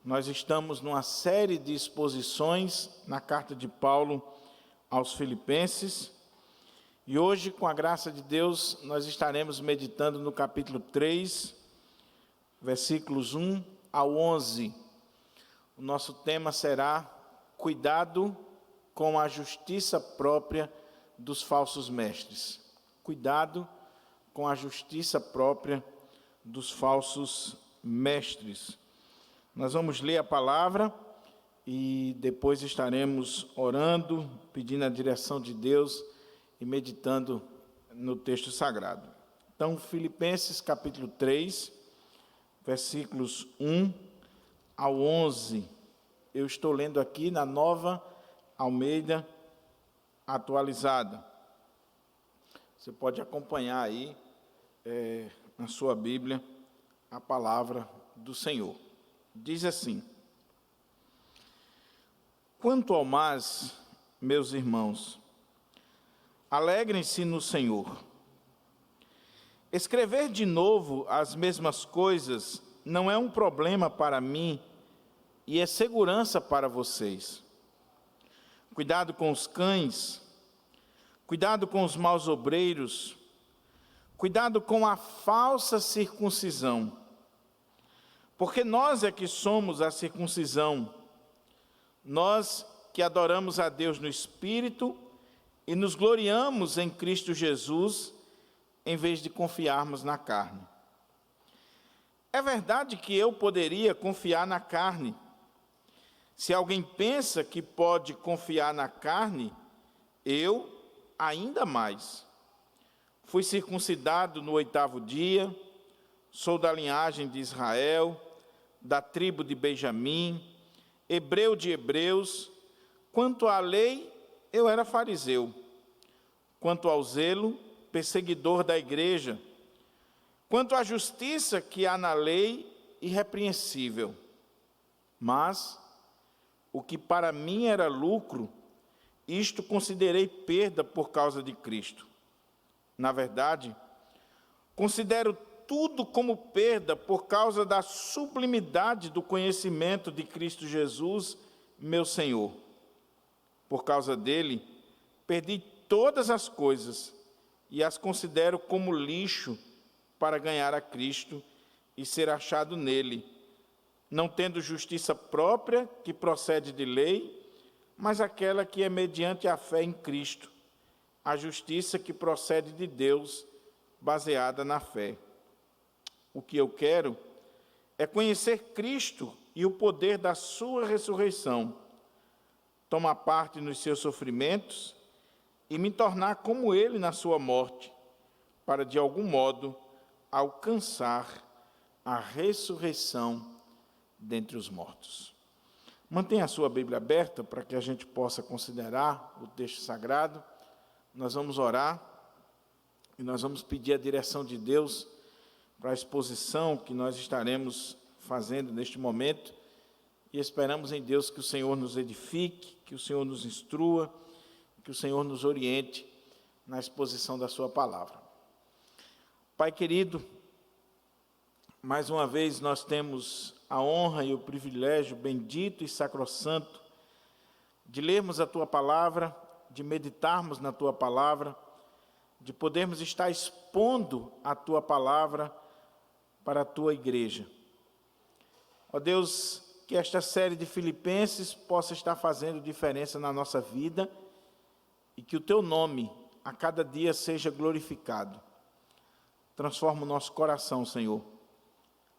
Nós estamos numa série de exposições na carta de Paulo aos Filipenses, e hoje, com a graça de Deus, nós estaremos meditando no capítulo 3, versículos 1 ao 11. O nosso tema será cuidado com a justiça própria dos falsos mestres. Cuidado com a justiça própria dos falsos mestres. Nós vamos ler a palavra e depois estaremos orando, pedindo a direção de Deus e meditando no texto sagrado. Então, Filipenses capítulo 3, versículos 1 ao 11. Eu estou lendo aqui na Nova Almeida Atualizada. Você pode acompanhar aí na sua Bíblia a palavra do Senhor. Diz assim: quanto ao mais, meus irmãos, alegrem-se no Senhor. Escrever de novo as mesmas coisas não é um problema para mim e é segurança para vocês. Cuidado com os cães, cuidado com os maus obreiros, cuidado com a falsa circuncisão, porque nós é que somos a circuncisão, nós que adoramos a Deus no Espírito e nos gloriamos em Cristo Jesus, em vez de confiarmos na carne. É verdade que eu poderia confiar na carne. Se alguém pensa que pode confiar na carne, eu ainda mais. Fui circuncidado no 8º dia, sou da linhagem de Israel, da tribo de Benjamim, hebreu de hebreus. Quanto à lei, eu era fariseu. Quanto ao zelo, perseguidor da igreja. Quanto à justiça que há na lei, irrepreensível. Mas o que para mim era lucro, isto considerei perda por causa de Cristo. Na verdade, considero tudo como perda por causa da sublimidade do conhecimento de Cristo Jesus, meu Senhor. Por causa dele, perdi todas as coisas e as considero como lixo para ganhar a Cristo e ser achado nele, não tendo justiça própria que procede de lei, mas aquela que é mediante a fé em Cristo, a justiça que procede de Deus, baseada na fé. O que eu quero é conhecer Cristo e o poder da sua ressurreição, tomar parte nos seus sofrimentos e me tornar como ele na sua morte, para de algum modo alcançar a ressurreição dentre os mortos. Mantenha a sua Bíblia aberta para que a gente possa considerar o texto sagrado. Nós vamos orar e nós vamos pedir a direção de Deus para a exposição que nós estaremos fazendo neste momento, e esperamos em Deus que o Senhor nos edifique, que o Senhor nos instrua, que o Senhor nos oriente na exposição da sua palavra. Pai querido, mais uma vez nós temos a honra e o privilégio bendito e sacrossanto de lermos a tua palavra, de meditarmos na tua palavra, de podermos estar expondo a tua palavra para a tua igreja. Ó Deus, que esta série de Filipenses possa estar fazendo diferença na nossa vida e que o teu nome a cada dia seja glorificado. Transforma o nosso coração, Senhor.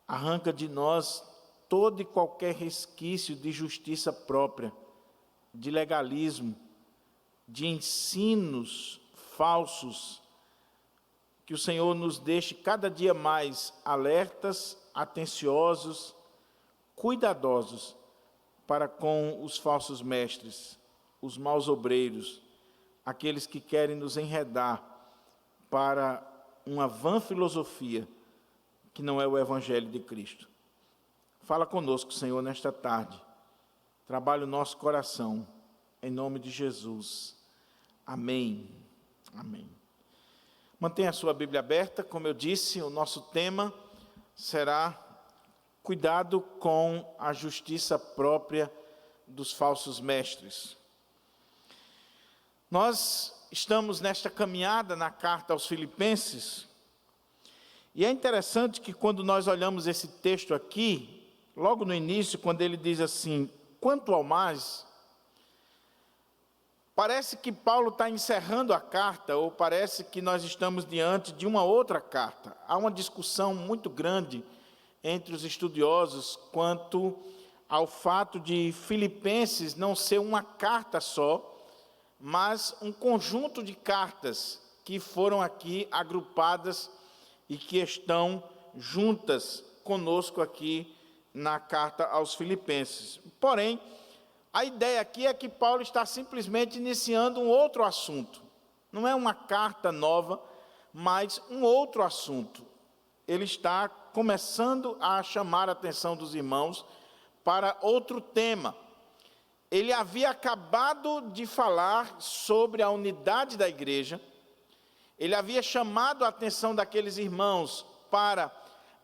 Arranca de nós todo e qualquer resquício de justiça própria, de legalismo, de ensinos falsos. Que o Senhor nos deixe cada dia mais alertas, atenciosos, cuidadosos para com os falsos mestres, os maus obreiros, aqueles que querem nos enredar para uma vã filosofia que não é o Evangelho de Cristo. Fala conosco, Senhor, nesta tarde. Trabalha o nosso coração, em nome de Jesus. Amém. Amém. Mantenha a sua Bíblia aberta. Como eu disse, o nosso tema será Cuidado com a justiça própria dos falsos mestres. Nós estamos nesta caminhada na carta aos Filipenses, e é interessante que quando nós olhamos esse texto aqui, logo no início, quando ele diz assim, quanto ao mais, parece que Paulo está encerrando a carta, ou parece que nós estamos diante de uma outra carta. Há uma discussão muito grande entre os estudiosos quanto ao fato de Filipenses não ser uma carta só, mas um conjunto de cartas que foram aqui agrupadas e que estão juntas conosco aqui na carta aos Filipenses. Porém, a ideia aqui é que Paulo está simplesmente iniciando um outro assunto. Não é uma carta nova, mas um outro assunto. Ele está começando a chamar a atenção dos irmãos para outro tema. Ele havia acabado de falar sobre a unidade da igreja, ele havia chamado a atenção daqueles irmãos para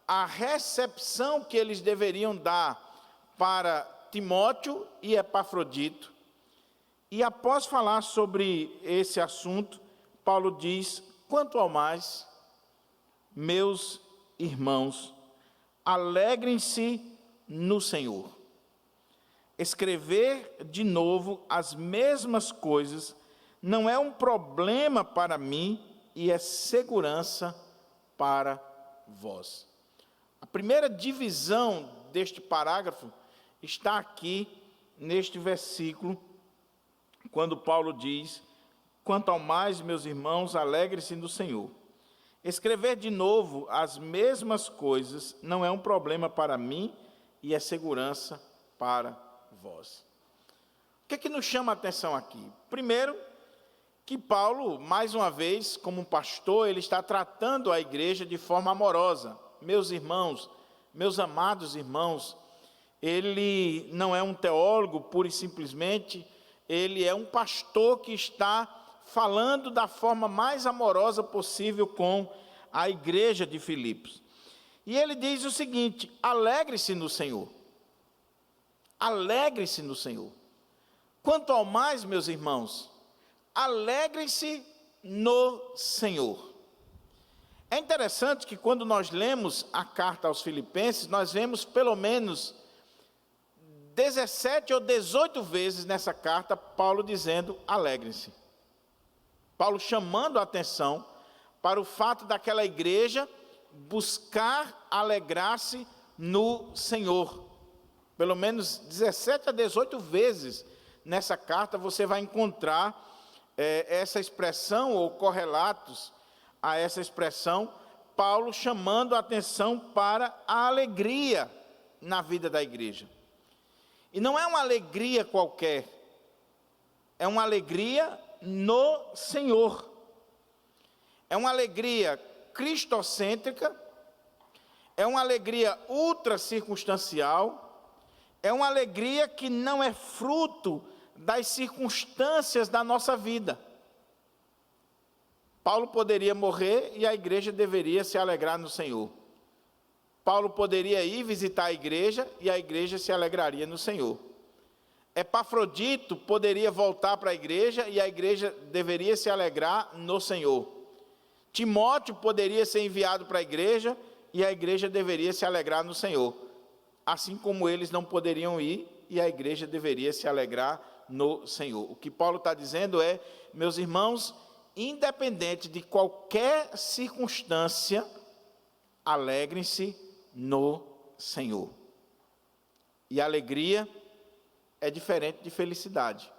a recepção que eles deveriam dar para Timóteo e Epafrodito, e após falar sobre esse assunto, Paulo diz, quanto ao mais, meus irmãos, alegrem-se no Senhor. Escrever de novo as mesmas coisas não é um problema para mim e é segurança para vós. A primeira divisão deste parágrafo está aqui neste versículo, quando Paulo diz, quanto ao mais, meus irmãos, alegrem-se no Senhor. Escrever de novo as mesmas coisas não é um problema para mim e é segurança para vós. O que nos chama a atenção aqui? Primeiro, que Paulo, mais uma vez, como um pastor, ele está tratando a igreja de forma amorosa. Meus irmãos, meus amados irmãos, ele não é um teólogo pura e simplesmente, ele é um pastor que está falando da forma mais amorosa possível com a igreja de Filipos. E ele diz o seguinte, alegre-se no Senhor. Alegre-se no Senhor. Quanto ao mais, meus irmãos, alegrem-se no Senhor. É interessante que quando nós lemos a carta aos Filipenses, nós vemos pelo menos 17 ou 18 vezes nessa carta, Paulo dizendo, alegrem-se. Paulo chamando a atenção para o fato daquela igreja buscar alegrar-se no Senhor. Pelo menos 17 a 18 vezes nessa carta você vai encontrar essa expressão ou correlatos a essa expressão, Paulo chamando a atenção para a alegria na vida da igreja. E não é uma alegria qualquer, é uma alegria no Senhor. É uma alegria cristocêntrica, é uma alegria ultra circunstancial, é uma alegria que não é fruto das circunstâncias da nossa vida. Paulo poderia morrer e a igreja deveria se alegrar no Senhor. Paulo poderia ir visitar a igreja e a igreja se alegraria no Senhor. Epafrodito poderia voltar para a igreja e a igreja deveria se alegrar no Senhor. Timóteo poderia ser enviado para a igreja e a igreja deveria se alegrar no Senhor. Assim como eles não poderiam ir e a igreja deveria se alegrar no Senhor. O que Paulo está dizendo é, meus irmãos, independente de qualquer circunstância, alegrem-se no Senhor. E alegria é diferente de felicidade.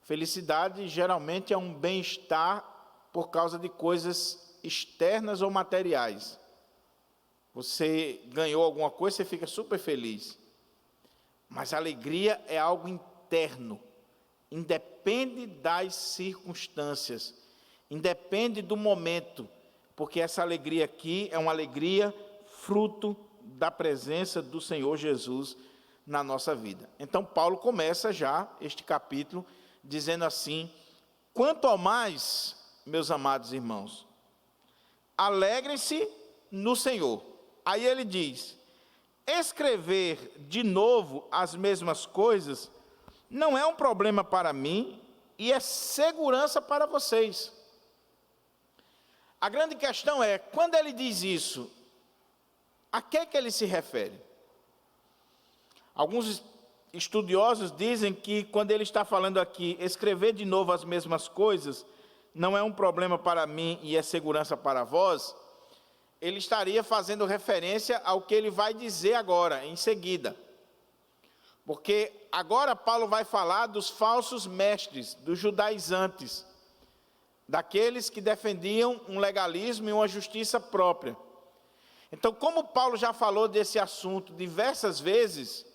Felicidade geralmente é um bem-estar por causa de coisas externas ou materiais. Você ganhou alguma coisa, você fica super feliz. Mas a alegria é algo interno, independe das circunstâncias, independe do momento, porque essa alegria aqui é uma alegria fruto da presença do Senhor Jesus na nossa vida. Então Paulo começa já este capítulo dizendo assim, quanto ao mais, meus amados irmãos, alegrem-se no Senhor. Aí ele diz, escrever de novo as mesmas coisas não é um problema para mim e é segurança para vocês. A grande questão é, quando ele diz isso, a que ele se refere? Alguns estudiosos dizem que quando ele está falando aqui, escrever de novo as mesmas coisas, não é um problema para mim e é segurança para vós, ele estaria fazendo referência ao que ele vai dizer agora, em seguida. Porque agora Paulo vai falar dos falsos mestres, dos judaizantes, daqueles que defendiam um legalismo e uma justiça própria. Então, como Paulo já falou desse assunto diversas vezes,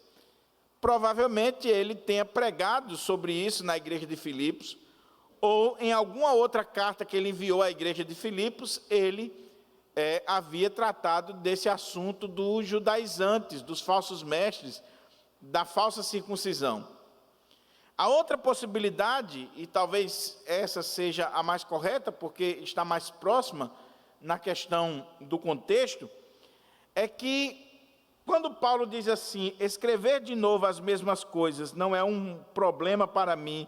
provavelmente ele tenha pregado sobre isso na igreja de Filipos, ou em alguma outra carta que ele enviou à igreja de Filipos, ele havia tratado desse assunto dos judaizantes, dos falsos mestres, da falsa circuncisão. A outra possibilidade, e talvez essa seja a mais correta, porque está mais próxima na questão do contexto, é que quando Paulo diz assim, escrever de novo as mesmas coisas não é um problema para mim,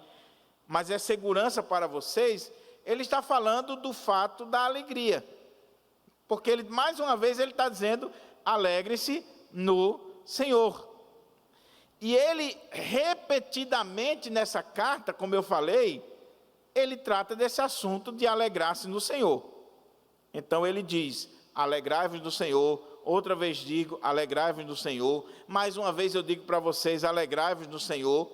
mas é segurança para vocês, ele está falando do fato da alegria. Porque ele, mais uma vez ele está dizendo, alegre-se no Senhor. E ele, repetidamente nessa carta, como eu falei, ele trata desse assunto de alegrar-se no Senhor. Então ele diz, alegrai-vos no Senhor. Outra vez digo, alegrai-vos no Senhor. Mais uma vez eu digo para vocês, alegrai-vos no Senhor.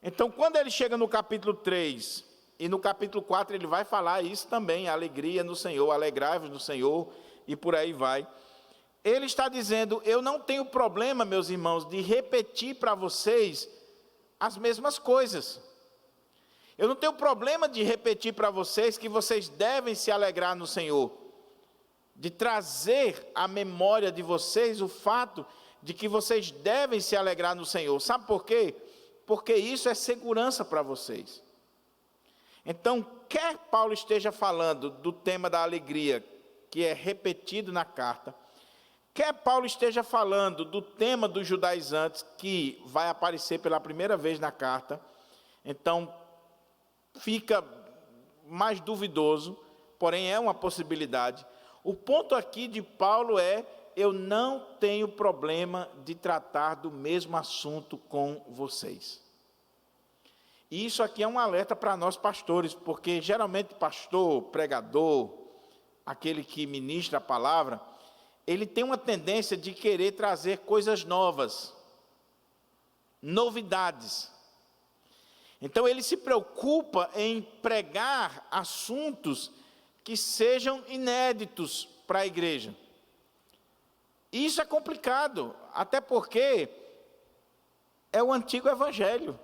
Então, quando ele chega no capítulo 3, e no capítulo 4 ele vai falar isso também, alegria no Senhor, alegrai-vos no Senhor, e por aí vai. Ele está dizendo, eu não tenho problema, meus irmãos, de repetir para vocês as mesmas coisas. Eu não tenho problema de repetir para vocês que vocês devem se alegrar no Senhor. De trazer à memória de vocês o fato de que vocês devem se alegrar no Senhor. Sabe por quê? Porque isso é segurança para vocês. Então, quer Paulo esteja falando do tema da alegria, que é repetido na carta, quer Paulo esteja falando do tema dos judaizantes, que vai aparecer pela primeira vez na carta, então fica mais duvidoso, porém é uma possibilidade. O ponto aqui de Paulo é, eu não tenho problema de tratar do mesmo assunto com vocês. E isso aqui é um alerta para nós pastores, porque geralmente pastor, pregador, aquele que ministra a palavra, ele tem uma tendência de querer trazer coisas novas, novidades. Então ele se preocupa em pregar assuntos que sejam inéditos para a igreja. Isso é complicado, até porque é o antigo evangelho.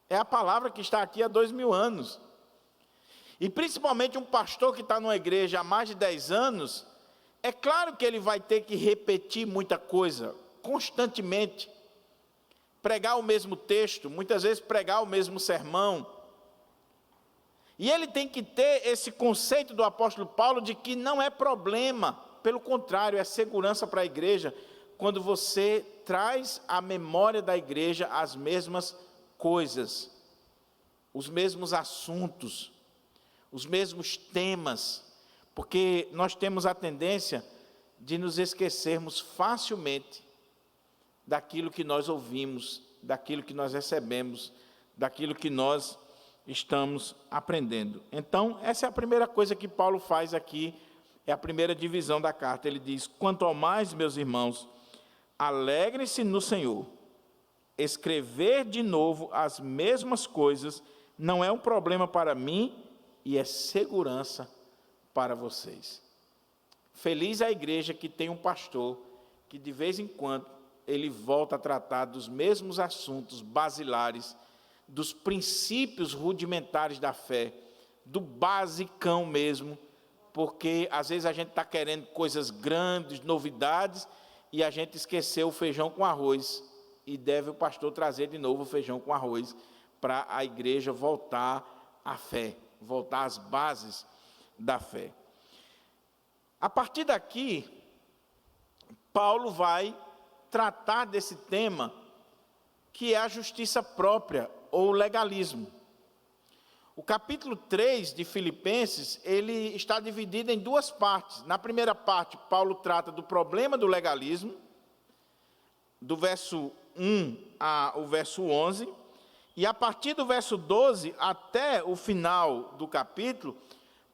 É a palavra que está aqui há 2000 anos. E principalmente um pastor que está numa igreja há mais de 10 anos, é claro que ele vai ter que repetir muita coisa, constantemente. Pregar o mesmo texto, muitas vezes pregar o mesmo sermão. E ele tem que ter esse conceito do apóstolo Paulo de que não é problema, pelo contrário, é segurança para a igreja, quando você traz à memória da igreja as mesmas coisas, os mesmos assuntos, os mesmos temas, porque nós temos a tendência de nos esquecermos facilmente daquilo que nós ouvimos, daquilo que nós recebemos, daquilo que nós estamos aprendendo. Então, essa é a primeira coisa que Paulo faz aqui, é a primeira divisão da carta. Ele diz, quanto ao mais, meus irmãos, alegrem-se no Senhor. Escrever de novo as mesmas coisas não é um problema para mim e é segurança para vocês. Feliz a igreja que tem um pastor que de vez em quando ele volta a tratar dos mesmos assuntos basilares, dos princípios rudimentares da fé, do basicão mesmo, porque às vezes a gente está querendo coisas grandes, novidades, e a gente esqueceu o feijão com arroz, e deve o pastor trazer de novo o feijão com arroz, para a igreja voltar à fé, voltar às bases da fé. A partir daqui, Paulo vai tratar desse tema, que é a justiça própria, ou legalismo. O capítulo 3 de Filipenses, ele está dividido em duas partes. Na primeira parte, Paulo trata do problema do legalismo, do verso 1 ao verso 11, e a partir do verso 12 até o final do capítulo,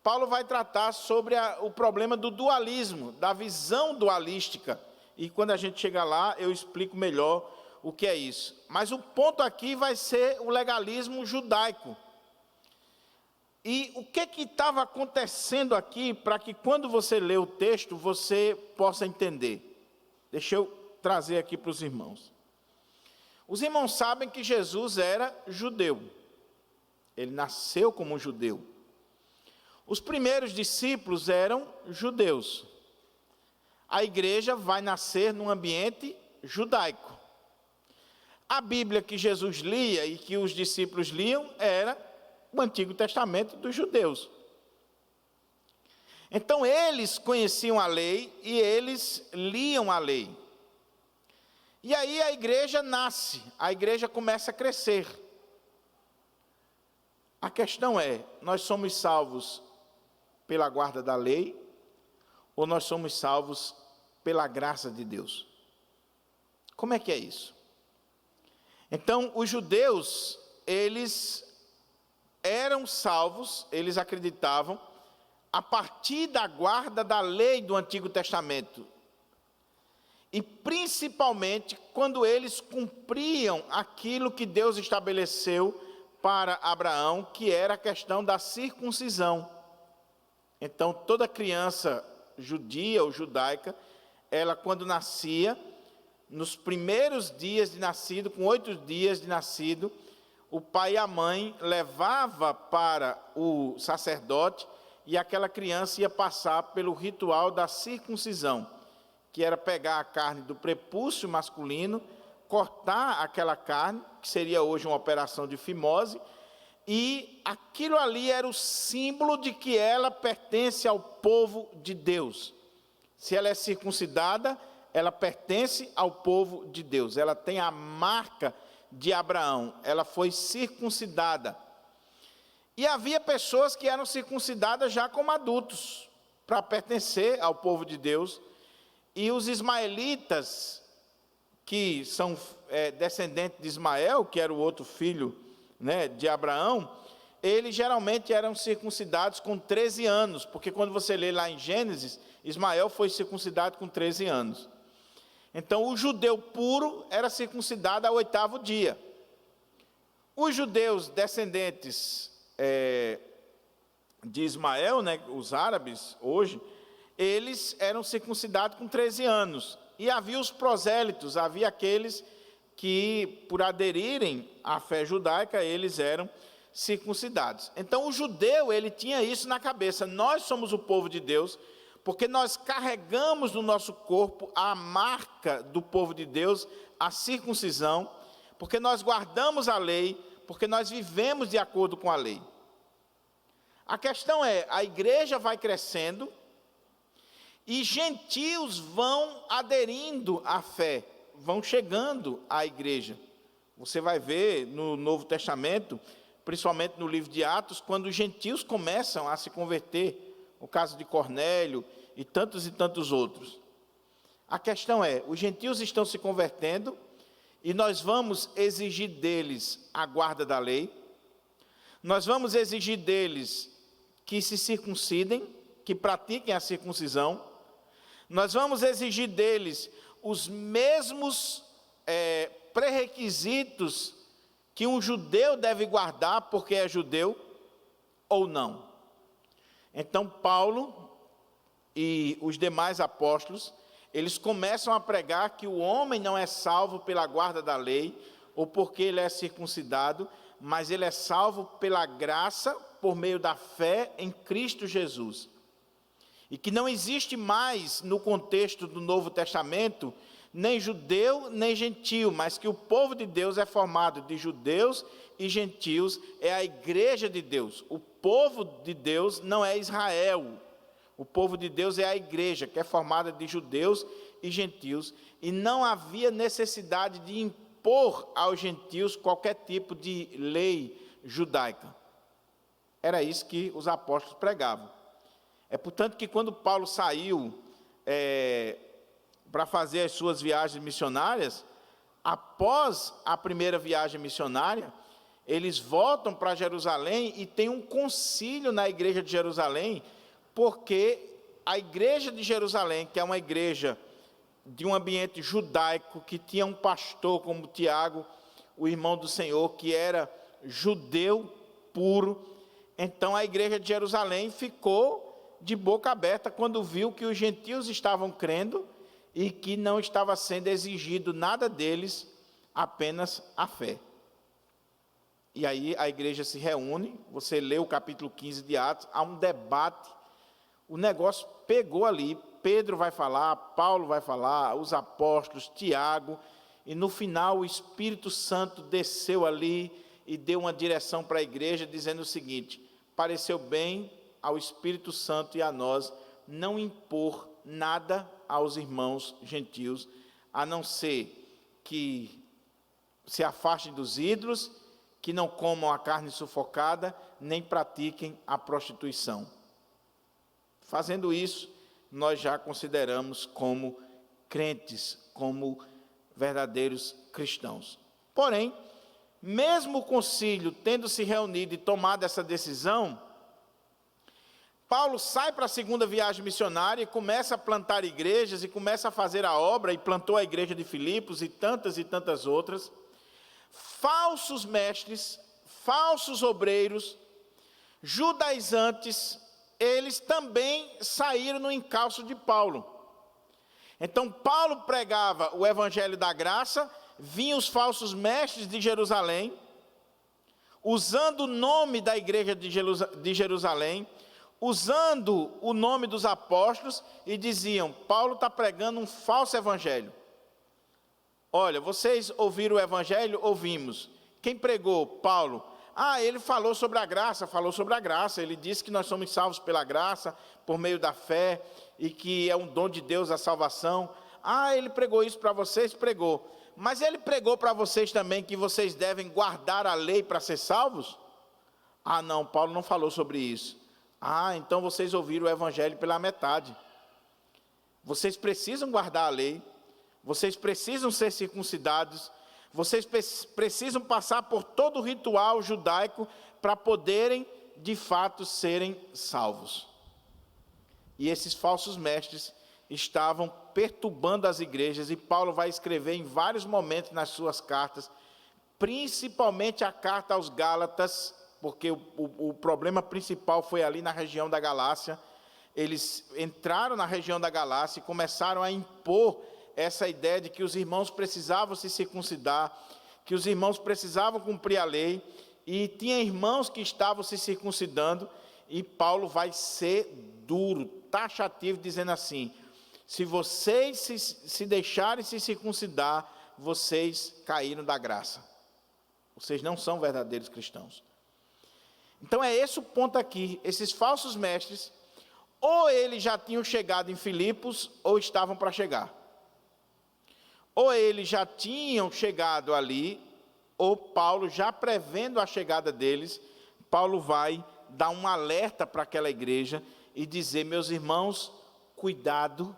Paulo vai tratar sobre o problema do dualismo, da visão dualística. E quando a gente chegar lá, eu explico melhor o que é isso. Mas o ponto aqui vai ser o legalismo judaico. E o que estava acontecendo aqui para que quando você lê o texto, você possa entender? Deixa eu trazer aqui para os irmãos. Os irmãos sabem que Jesus era judeu. Ele nasceu como judeu. Os primeiros discípulos eram judeus. A igreja vai nascer num ambiente judaico. A Bíblia que Jesus lia e que os discípulos liam era o Antigo Testamento dos judeus. Então eles conheciam a lei e eles liam a lei. E aí a igreja nasce, a igreja começa a crescer. A questão é, nós somos salvos pela guarda da lei ou nós somos salvos pela graça de Deus? Como é que é isso? Então, os judeus, eles eram salvos, eles acreditavam, a partir da guarda da lei do Antigo Testamento. E principalmente quando eles cumpriam aquilo que Deus estabeleceu para Abraão, que era a questão da circuncisão. Então, toda criança judia ou judaica, ela quando nascia, nos primeiros dias de nascido, com 8 dias de nascido, o pai e a mãe levava para o sacerdote e aquela criança ia passar pelo ritual da circuncisão, que era pegar a carne do prepúcio masculino, cortar aquela carne, que seria hoje uma operação de fimose, e aquilo ali era o símbolo de que ela pertence ao povo de Deus. Se ela é circuncidada, ela pertence ao povo de Deus. Ela tem a marca de Abraão. Ela foi circuncidada. E havia pessoas que eram circuncidadas já como adultos, para pertencer ao povo de Deus. E os ismaelitas, que são descendentes de Ismael, que era o outro filho, né, de Abraão, eles geralmente eram circuncidados com 13 anos, porque quando você lê lá em Gênesis, Ismael foi circuncidado com 13 anos. Então, o judeu puro era circuncidado ao 8º dia. Os judeus descendentes de Ismael, né, os árabes hoje, eles eram circuncidados com 13 anos. E havia os prosélitos, havia aqueles que, por aderirem à fé judaica, eles eram circuncidados. Então, o judeu, ele tinha isso na cabeça. Nós somos o povo de Deus, porque nós carregamos no nosso corpo a marca do povo de Deus, a circuncisão, porque nós guardamos a lei, porque nós vivemos de acordo com a lei. A questão é, a igreja vai crescendo e gentios vão aderindo à fé, vão chegando à igreja. Você vai ver no Novo Testamento, principalmente no livro de Atos, quando os gentios começam a se converter, o caso de Cornélio e tantos outros. A questão é, os gentios estão se convertendo e nós vamos exigir deles a guarda da lei, nós vamos exigir deles que se circuncidem, que pratiquem a circuncisão, nós vamos exigir deles os mesmos pré-requisitos que um judeu deve guardar porque é judeu ou não. Então Paulo e os demais apóstolos, eles começam a pregar que o homem não é salvo pela guarda da lei ou porque ele é circuncidado, mas ele é salvo pela graça por meio da fé em Cristo Jesus. E que não existe mais no contexto do Novo Testamento nem judeu nem gentio, mas que o povo de Deus é formado de judeus e gentios, é a igreja de Deus. O povo de Deus não é Israel, o povo de Deus é a igreja, que é formada de judeus e gentios, e não havia necessidade de impor aos gentios qualquer tipo de lei judaica. Era isso que os apóstolos pregavam. É portanto que quando Paulo saiu para fazer as suas viagens missionárias, após a primeira viagem missionária, eles voltam para Jerusalém e tem um concílio na igreja de Jerusalém, porque a igreja de Jerusalém, que é uma igreja de um ambiente judaico, que tinha um pastor como Tiago, o irmão do Senhor, que era judeu puro, então a igreja de Jerusalém ficou de boca aberta quando viu que os gentios estavam crendo e que não estava sendo exigido nada deles, apenas a fé. E aí a igreja se reúne, você lê o capítulo 15 de Atos, há um debate, o negócio pegou ali, Pedro vai falar, Paulo vai falar, os apóstolos, Tiago, e no final o Espírito Santo desceu ali e deu uma direção para a igreja, dizendo o seguinte: pareceu bem ao Espírito Santo e a nós não impor nada aos irmãos gentios, a não ser que se afastem dos ídolos, que não comam a carne sufocada, nem pratiquem a prostituição. Fazendo isso, nós já consideramos como crentes, como verdadeiros cristãos. Porém, mesmo o concílio tendo se reunido e tomado essa decisão, Paulo sai para a segunda viagem missionária e começa a plantar igrejas, e começa a fazer a obra, e plantou a igreja de Filipos e tantas outras. Falsos mestres, falsos obreiros, judaizantes, eles também saíram no encalço de Paulo. Então Paulo pregava o evangelho da graça, vinham os falsos mestres de Jerusalém, usando o nome da igreja de Jerusalém, usando o nome dos apóstolos, e diziam: Paulo está pregando um falso evangelho. Olha, vocês ouviram o evangelho? Ouvimos. Quem pregou? Paulo. Ele falou sobre a graça, ele disse que nós somos salvos pela graça, por meio da fé, e que é um dom de Deus a salvação. Ele pregou isso para vocês? Pregou. Mas ele pregou para vocês também que vocês devem guardar a lei para ser salvos? Não, Paulo não falou sobre isso. Então vocês ouviram o evangelho pela metade. Vocês precisam guardar a lei, vocês precisam ser circuncidados, vocês precisam passar por todo o ritual judaico para poderem, de fato, serem salvos. E esses falsos mestres estavam perturbando as igrejas, e Paulo vai escrever em vários momentos nas suas cartas, principalmente a carta aos Gálatas, porque o problema principal foi ali na região da Galácia. Eles entraram na região da Galácia e começaram a impor essa ideia de que os irmãos precisavam se circuncidar, que os irmãos precisavam cumprir a lei, e tinha irmãos que estavam se circuncidando, e Paulo vai ser duro, taxativo, dizendo assim: se vocês se deixarem se circuncidar, vocês caíram da graça, vocês não são verdadeiros cristãos. Então é esse o ponto aqui. Esses falsos mestres, ou eles já tinham chegado em Filipos, ou estavam para chegar. Ou eles já tinham chegado ali, ou Paulo, já prevendo a chegada deles, Paulo vai dar um alerta para aquela igreja e dizer: meus irmãos, cuidado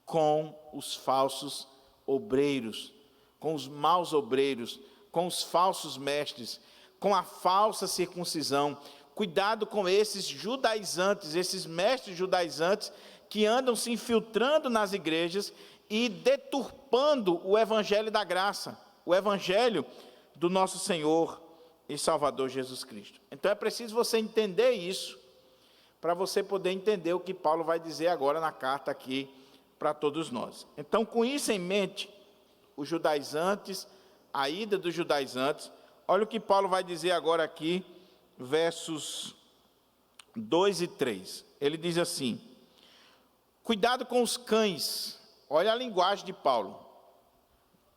com os falsos obreiros, com os maus obreiros, com os falsos mestres, com a falsa circuncisão. Cuidado com esses judaizantes, esses mestres judaizantes que andam se infiltrando nas igrejas e deturpando o evangelho da graça, o evangelho do nosso Senhor e Salvador Jesus Cristo. Então é preciso você entender isso, para você poder entender o que Paulo vai dizer agora na carta aqui para todos nós. Então, com isso em mente, os judaizantes, a ida dos judaizantes, olha o que Paulo vai dizer agora aqui, versos 2 e 3. Ele diz assim: cuidado com os cães. Olha a linguagem de Paulo.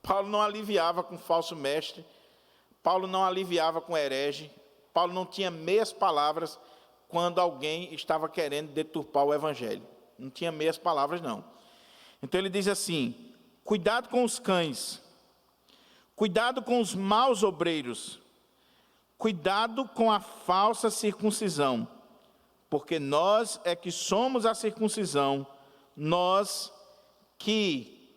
Paulo não aliviava com falso mestre, Paulo não aliviava com herege, Paulo não tinha meias palavras quando alguém estava querendo deturpar o evangelho. Não tinha meias palavras, não. Então ele diz assim: cuidado com os cães, cuidado com os maus obreiros, cuidado com a falsa circuncisão, porque nós é que somos a circuncisão, nós que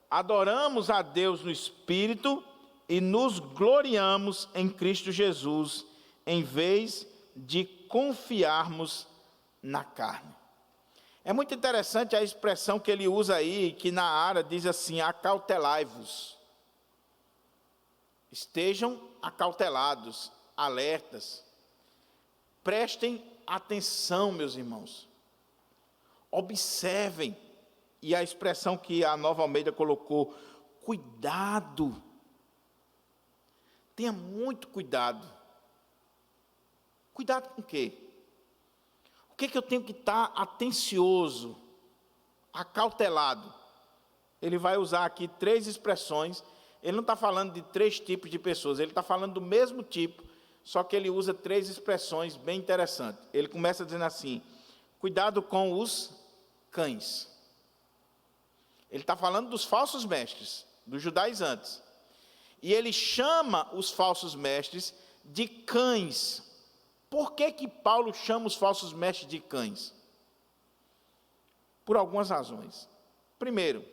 adoramos a Deus no Espírito e nos gloriamos em Cristo Jesus, em vez de confiarmos na carne. É muito interessante a expressão que ele usa aí, que na área diz assim: acautelai-vos. Estejam acautelados, alertas. Prestem atenção, meus irmãos. Observem. E a expressão que a Nova Almeida colocou: cuidado. Tenha muito cuidado. Cuidado com o quê? O que eu tenho que estar atencioso, acautelado? Ele vai usar aqui 3 expressões. Ele não está falando de 3 tipos de pessoas, ele está falando do mesmo tipo, só que ele usa 3 expressões bem interessantes. Ele começa dizendo assim: cuidado com os cães. Ele está falando dos falsos mestres, dos judaizantes. E ele chama os falsos mestres de cães. Por que Paulo chama os falsos mestres de cães? Por algumas razões. Primeiro,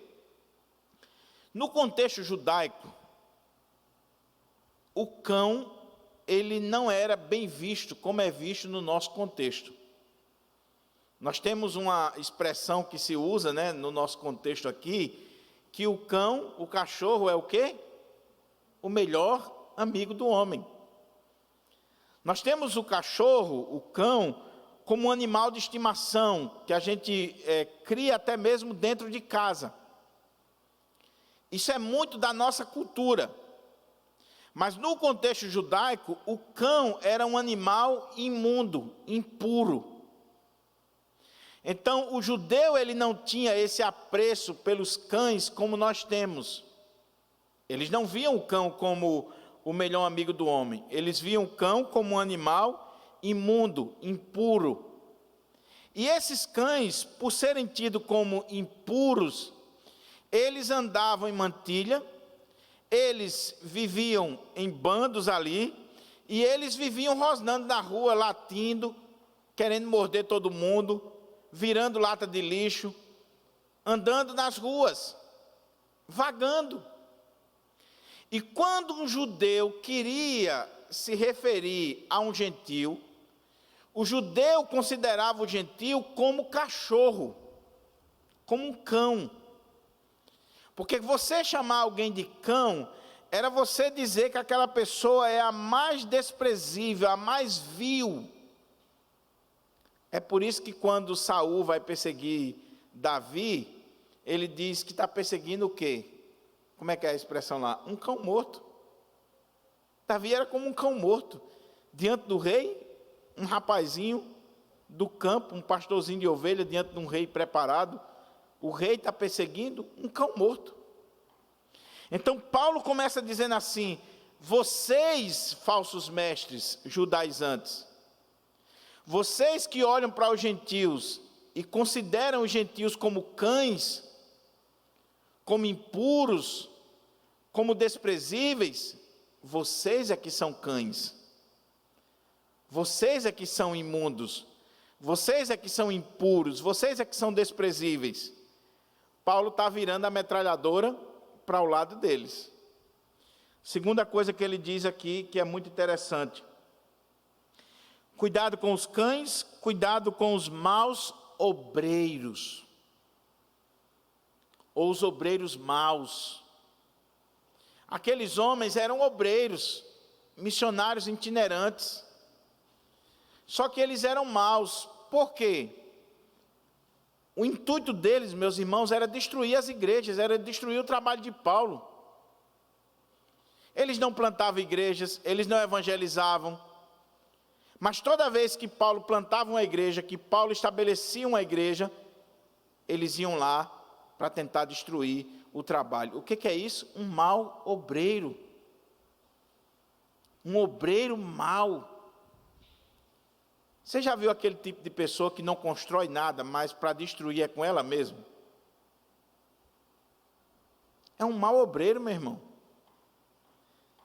no contexto judaico, o cão, ele não era bem visto como é visto no nosso contexto. Nós temos uma expressão que se usa, no nosso contexto aqui, que o cão, o cachorro é o quê? O melhor amigo do homem. Nós temos o cachorro, o cão, como um animal de estimação, que a gente cria até mesmo dentro de casa. Isso é muito da nossa cultura. Mas no contexto judaico, o cão era um animal imundo, impuro. Então, o judeu, ele não tinha esse apreço pelos cães como nós temos. Eles não viam o cão como o melhor amigo do homem. Eles viam o cão como um animal imundo, impuro. E esses cães, por serem tidos como impuros, eles andavam em mantilha, eles viviam em bandos ali, e eles viviam rosnando na rua, latindo, querendo morder todo mundo, virando lata de lixo, andando nas ruas, vagando. E quando um judeu queria se referir a um gentil, o judeu considerava o gentil como cachorro, como um cão. Porque você chamar alguém de cão, era você dizer que aquela pessoa é a mais desprezível, a mais vil. É por isso que quando Saul vai perseguir Davi, ele diz que está perseguindo o quê? Como é que é a expressão lá? Um cão morto. Davi era como um cão morto. Diante do rei, um rapazinho do campo, um pastorzinho de ovelha, diante de um rei preparado. O rei está perseguindo um cão morto. Então Paulo começa dizendo assim: vocês, falsos mestres judaizantes, vocês que olham para os gentios e consideram os gentios como cães, como impuros, como desprezíveis, vocês é que são cães. Vocês é que são imundos. Vocês é que são impuros. Vocês é que são desprezíveis. Paulo está virando a metralhadora para o lado deles. Segunda coisa que ele diz aqui, que é muito interessante: cuidado com os cães, cuidado com os maus obreiros, ou os obreiros maus. Aqueles homens eram obreiros, missionários itinerantes, só que eles eram maus. Por quê? O intuito deles, meus irmãos, era destruir as igrejas, era destruir o trabalho de Paulo. Eles não plantavam igrejas, eles não evangelizavam, mas toda vez que Paulo plantava uma igreja, que Paulo estabelecia uma igreja, eles iam lá para tentar destruir o trabalho. O que é isso? Um mau obreiro. Um obreiro mau. Você já viu aquele tipo de pessoa que não constrói nada, mas para destruir é com ela mesma? É um mau obreiro, meu irmão.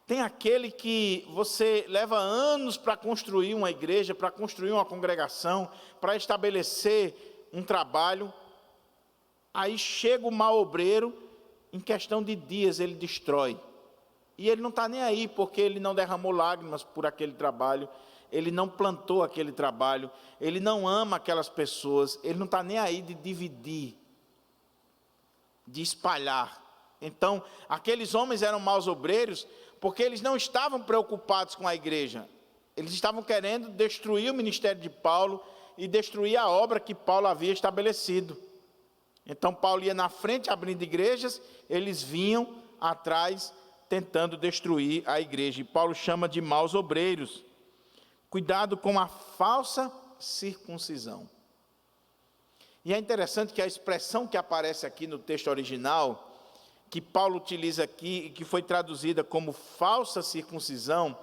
Tem aquele que você leva anos para construir uma igreja, para construir uma congregação, para estabelecer um trabalho. Aí chega o mau obreiro, em questão de dias ele destrói. E ele não está nem aí, porque ele não derramou lágrimas por aquele trabalho, ele não plantou aquele trabalho, ele não ama aquelas pessoas, ele não está nem aí de dividir, de espalhar. Então, aqueles homens eram maus obreiros, porque eles não estavam preocupados com a igreja, eles estavam querendo destruir o ministério de Paulo e destruir a obra que Paulo havia estabelecido. Então, Paulo ia na frente abrindo igrejas, eles vinham atrás tentando destruir a igreja. E Paulo chama de maus obreiros. Cuidado com a falsa circuncisão. E é interessante que a expressão que aparece aqui no texto original, que Paulo utiliza aqui e que foi traduzida como falsa circuncisão,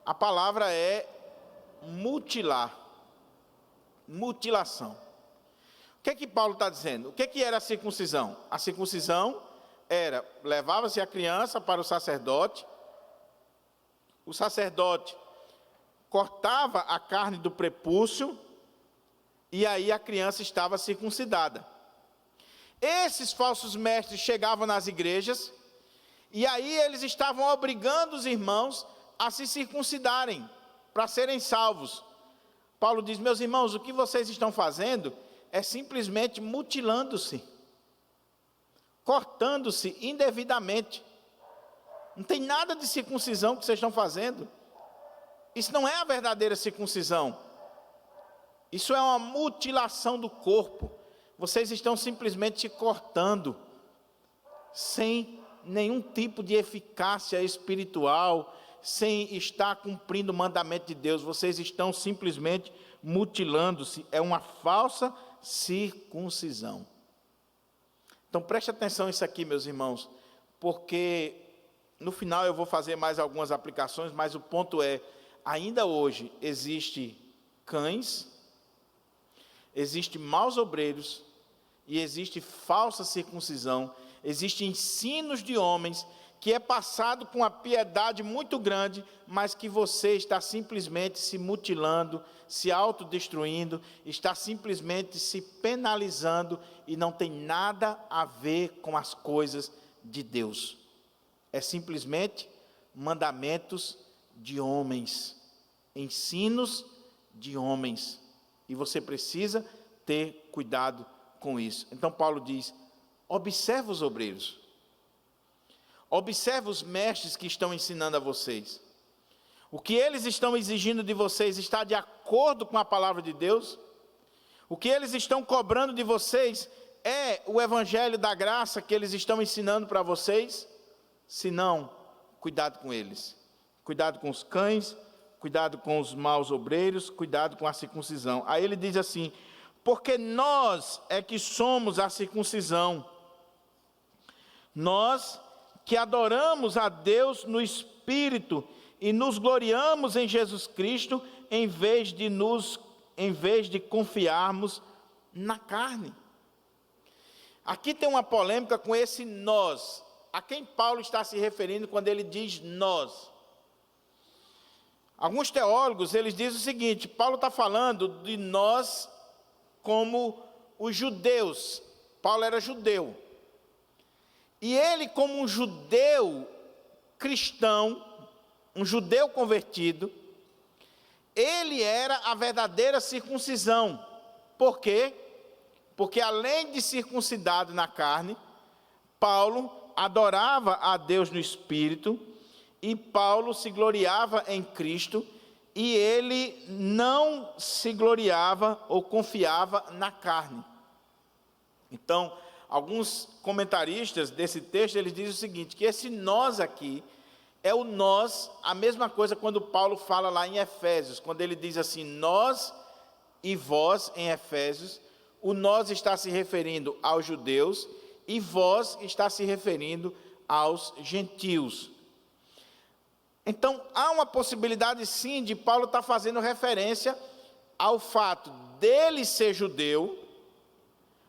a palavra é mutilar, mutilação. O que é que Paulo está dizendo? O que é que era a circuncisão? A circuncisão era, levava-se a criança para o sacerdote cortava a carne do prepúcio, e aí a criança estava circuncidada. Esses falsos mestres chegavam nas igrejas, e aí eles estavam obrigando os irmãos a se circuncidarem, para serem salvos. Paulo diz: meus irmãos, o que vocês estão fazendo é simplesmente mutilando-se, cortando-se indevidamente. Não tem nada de circuncisão que vocês estão fazendo. Isso não é a verdadeira circuncisão. Isso é uma mutilação do corpo. Vocês estão simplesmente se cortando, sem nenhum tipo de eficácia espiritual, sem estar cumprindo o mandamento de Deus. Vocês estão simplesmente mutilando-se. É uma falsa circuncisão. Então preste atenção nisso aqui, meus irmãos, porque no final eu vou fazer mais algumas aplicações, mas o ponto é, ainda hoje existe cães, existe maus obreiros e existe falsa circuncisão, existe ensinos de homens que é passado com uma piedade muito grande, mas que você está simplesmente se mutilando, se autodestruindo, está simplesmente se penalizando e não tem nada a ver com as coisas de Deus. É simplesmente mandamentos de homens, ensinos de homens, e você precisa ter cuidado com isso. Então Paulo diz: observa os obreiros, observa os mestres que estão ensinando a vocês. O que eles estão exigindo de vocês está de acordo com a palavra de Deus? O que eles estão cobrando de vocês é o evangelho da graça que eles estão ensinando para vocês? Se não, cuidado com eles. Cuidado com os cães, cuidado com os maus obreiros, cuidado com a circuncisão. Aí ele diz assim: porque nós é que somos a circuncisão, nós que adoramos a Deus no Espírito e nos gloriamos em Jesus Cristo, em vez de confiarmos na carne. Aqui tem uma polêmica com esse nós. A quem Paulo está se referindo quando ele diz nós? Alguns teólogos, eles dizem o seguinte: Paulo está falando de nós como os judeus. Paulo era judeu. E ele, como um judeu cristão, um judeu convertido, ele era a verdadeira circuncisão. Por quê? Porque além de circuncidado na carne, Paulo adorava a Deus no Espírito, e Paulo se gloriava em Cristo, e ele não se gloriava ou confiava na carne. Então, alguns comentaristas desse texto, eles dizem o seguinte, que esse nós aqui é o nós, a mesma coisa quando Paulo fala lá em Efésios, quando ele diz assim, nós e vós em Efésios, o nós está se referindo aos judeus, e vós está se referindo aos gentios. Então, há uma possibilidade sim de Paulo estar fazendo referência ao fato dele ser judeu,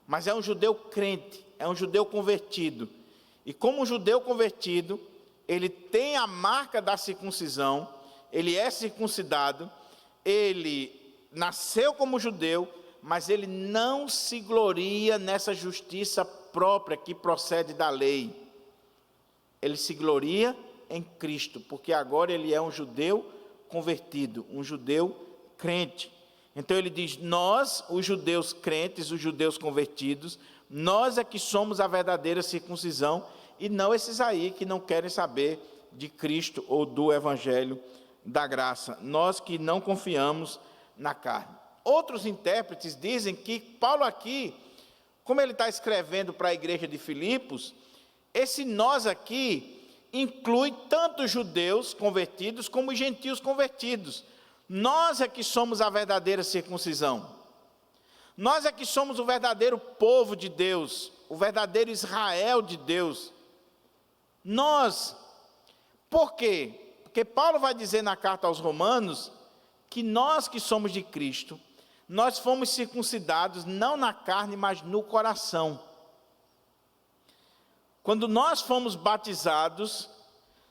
mas é um judeu crente, é um judeu convertido. E como judeu convertido, ele tem a marca da circuncisão, ele é circuncidado, ele nasceu como judeu, mas ele não se gloria nessa justiça própria que procede da lei. Ele se gloria em Cristo, porque agora ele é um judeu convertido, um judeu crente. Então ele diz: nós, os judeus crentes, os judeus convertidos, nós é que somos a verdadeira circuncisão, e não esses aí que não querem saber de Cristo ou do Evangelho da graça, nós que não confiamos na carne. Outros intérpretes dizem que Paulo aqui, como ele está escrevendo para a igreja de Filipos, esse nós aqui inclui tanto judeus convertidos como gentios convertidos. Nós é que somos a verdadeira circuncisão. Nós é que somos o verdadeiro povo de Deus, o verdadeiro Israel de Deus. Nós, por quê? Porque Paulo vai dizer na carta aos Romanos que nós que somos de Cristo, nós fomos circuncidados não na carne, mas no coração. Quando nós fomos batizados,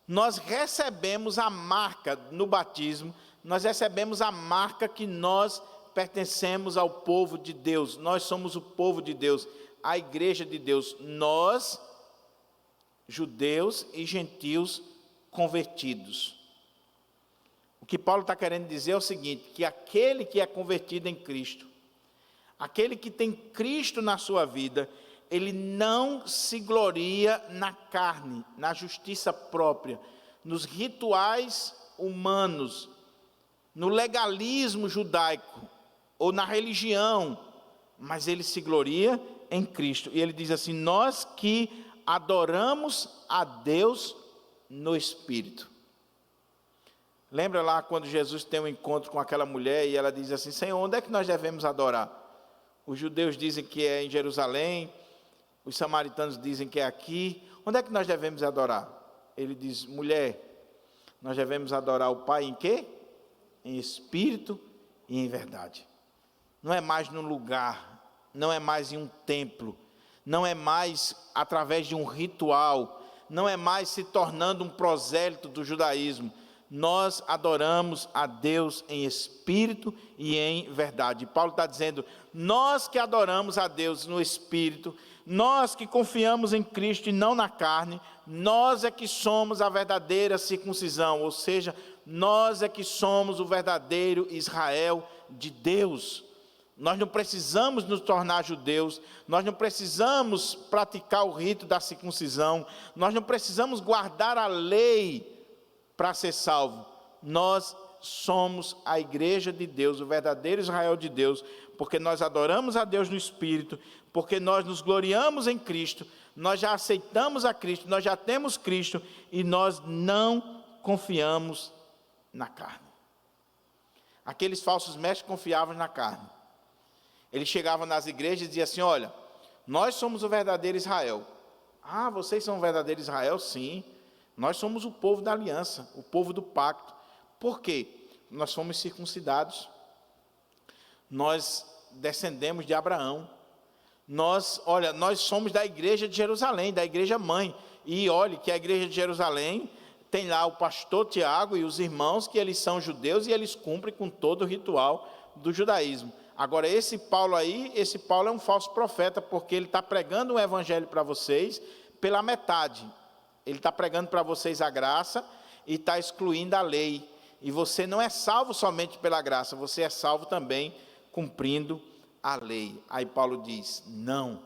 nós recebemos a marca no batismo, nós recebemos a marca que nós pertencemos ao povo de Deus, nós somos o povo de Deus, a igreja de Deus, nós, judeus e gentios convertidos. O que Paulo está querendo dizer é o seguinte, que aquele que é convertido em Cristo, aquele que tem Cristo na sua vida, ele não se gloria na carne, na justiça própria, nos rituais humanos, no legalismo judaico, ou na religião, mas ele se gloria em Cristo. E ele diz assim: nós que adoramos a Deus no Espírito. Lembra lá quando Jesus tem um encontro com aquela mulher e ela diz assim: Senhor, onde é que nós devemos adorar? Os judeus dizem que é em Jerusalém, os samaritanos dizem que é aqui. Onde é que nós devemos adorar? Ele diz: mulher, nós devemos adorar o Pai em quê? Em espírito e em verdade. Não é mais num lugar, não é mais em um templo, não é mais através de um ritual, não é mais se tornando um prosélito do judaísmo. Nós adoramos a Deus em espírito e em verdade. Paulo está dizendo: nós que adoramos a Deus no espírito, nós que confiamos em Cristo e não na carne, nós é que somos a verdadeira circuncisão, ou seja, nós é que somos o verdadeiro Israel de Deus. Nós não precisamos nos tornar judeus, nós não precisamos praticar o rito da circuncisão, nós não precisamos guardar a lei para ser salvo. Nós somos a igreja de Deus, o verdadeiro Israel de Deus, porque nós adoramos a Deus no Espírito, porque nós nos gloriamos em Cristo, nós já aceitamos a Cristo, nós já temos Cristo e nós não confiamos na carne. Aqueles falsos mestres confiavam na carne. Eles chegavam nas igrejas e diziam assim: olha, nós somos o verdadeiro Israel. Ah, vocês são o verdadeiro Israel? Sim. Nós somos o povo da aliança, o povo do pacto. Por quê? Nós fomos circuncidados. Nós descendemos de Abraão. Nós somos da igreja de Jerusalém, da igreja mãe. E olhe que a igreja de Jerusalém tem lá o pastor Tiago e os irmãos, que eles são judeus e eles cumprem com todo o ritual do judaísmo. Agora, esse Paulo é um falso profeta, porque ele está pregando um evangelho para vocês pela metade. Ele está pregando para vocês a graça e está excluindo a lei. E você não é salvo somente pela graça, você é salvo também cumprindo a lei. Aí Paulo diz: não,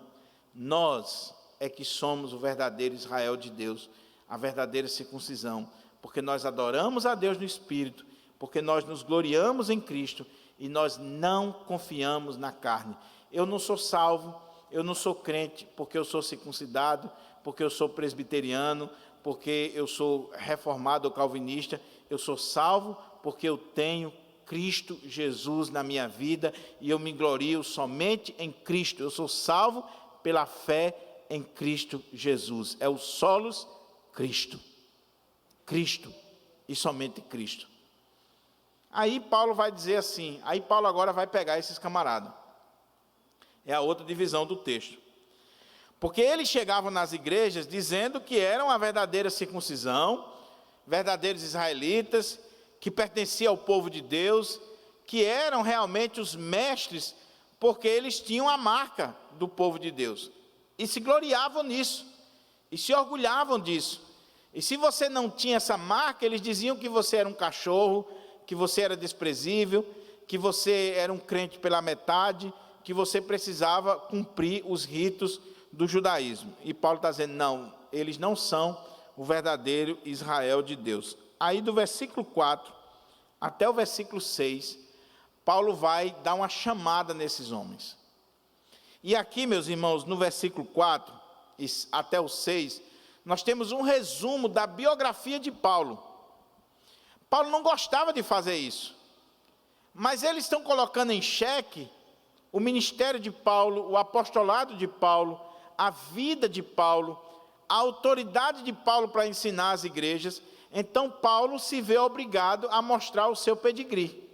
nós é que somos o verdadeiro Israel de Deus, a verdadeira circuncisão, porque nós adoramos a Deus no Espírito, porque nós nos gloriamos em Cristo e nós não confiamos na carne. Eu não sou salvo, eu não sou crente porque eu sou circuncidado, porque eu sou presbiteriano, porque eu sou reformado ou calvinista. Eu sou salvo porque eu tenho Cristo Jesus na minha vida e eu me glorio somente em Cristo. Eu sou salvo pela fé em Cristo Jesus. É o solos Cristo. Cristo e somente Cristo. Aí Paulo vai dizer assim, aí Paulo agora vai pegar esses camaradas. É a outra divisão do texto. Porque eles chegavam nas igrejas dizendo que eram a verdadeira circuncisão, verdadeiros israelitas, que pertenciam ao povo de Deus, que eram realmente os mestres, porque eles tinham a marca do povo de Deus. E se gloriavam nisso, e se orgulhavam disso. E se você não tinha essa marca, eles diziam que você era um cachorro, que você era desprezível, que você era um crente pela metade, que você precisava cumprir os ritos do judaísmo. E Paulo está dizendo, não, eles não são o verdadeiro Israel de Deus. Aí do versículo 4 até o versículo 6, Paulo vai dar uma chamada nesses homens. E aqui, meus irmãos, no versículo 4 até o 6, nós temos um resumo da biografia de Paulo. Paulo não gostava de fazer isso, mas eles estão colocando em xeque o ministério de Paulo, o apostolado de Paulo, a vida de Paulo, a autoridade de Paulo para ensinar as igrejas. Então Paulo se vê obrigado a mostrar o seu pedigree.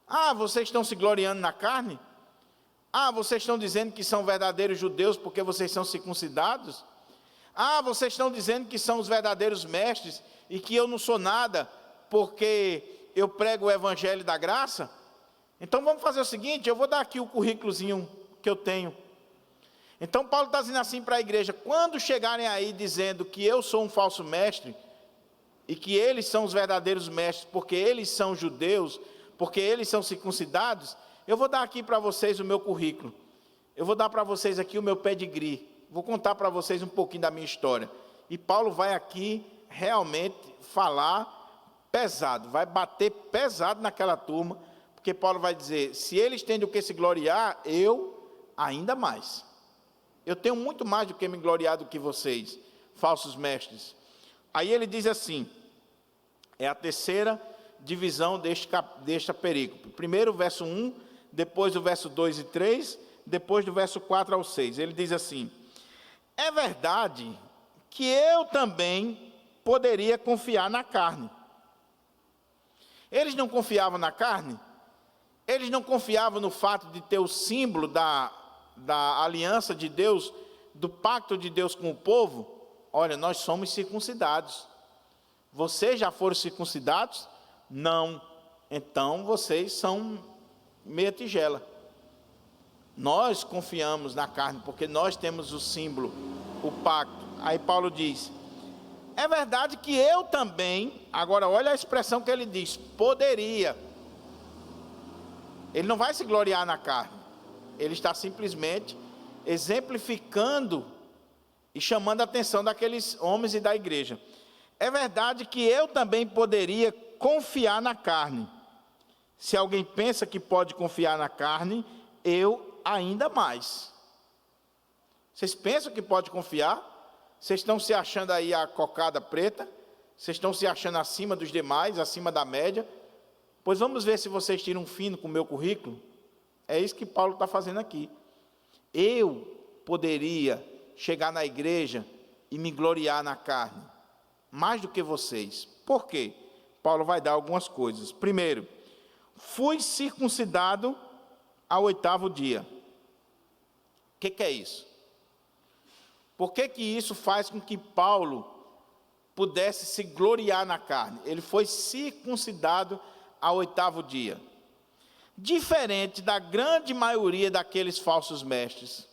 Ah, vocês estão se gloriando na carne? Ah, vocês estão dizendo que são verdadeiros judeus porque vocês são circuncidados? Ah, vocês estão dizendo que são os verdadeiros mestres e que eu não sou nada porque eu prego o evangelho da graça? Então vamos fazer o seguinte, eu vou dar aqui o currículozinho que eu tenho. Então Paulo está dizendo assim para a igreja, quando chegarem aí dizendo que eu sou um falso mestre, e que eles são os verdadeiros mestres, porque eles são judeus, porque eles são circuncidados, eu vou dar aqui para vocês o meu currículo, eu vou dar para vocês aqui o meu pedigree, vou contar para vocês um pouquinho da minha história. E Paulo vai aqui realmente falar pesado, vai bater pesado naquela turma, porque Paulo vai dizer, se eles têm do que se gloriar, eu ainda mais. Eu tenho muito mais do que me gloriar do que vocês, falsos mestres. Aí ele diz assim, é a terceira divisão desta perícope. Primeiro o verso 1, depois o verso 2 e 3, depois do verso 4 ao 6. Ele diz assim, é verdade que eu também poderia confiar na carne. Eles não confiavam na carne? Eles não confiavam no fato de ter o símbolo da aliança de Deus, do pacto de Deus com o povo? Olha, nós somos circuncidados. Vocês já foram circuncidados? Não. Então vocês são meia tigela. Nós confiamos na carne, porque nós temos o símbolo, o pacto. Aí Paulo diz, é verdade que eu também, agora olha a expressão que ele diz, poderia. Ele não vai se gloriar na carne. Ele está simplesmente exemplificando e chamando a atenção daqueles homens e da igreja. É verdade que eu também poderia confiar na carne. Se alguém pensa que pode confiar na carne, eu ainda mais. Vocês pensam que pode confiar? Vocês estão se achando aí a cocada preta? Vocês estão se achando acima dos demais, acima da média? Pois vamos ver se vocês tiram um fino com o meu currículo. É isso que Paulo está fazendo aqui. Eu poderia chegar na igreja e me gloriar na carne, mais do que vocês. Por quê? Paulo vai dar algumas coisas. Primeiro, fui circuncidado ao 8º dia. O que é isso? Por que isso faz com que Paulo pudesse se gloriar na carne? Ele foi circuncidado ao 8º dia. Diferente da grande maioria daqueles falsos mestres,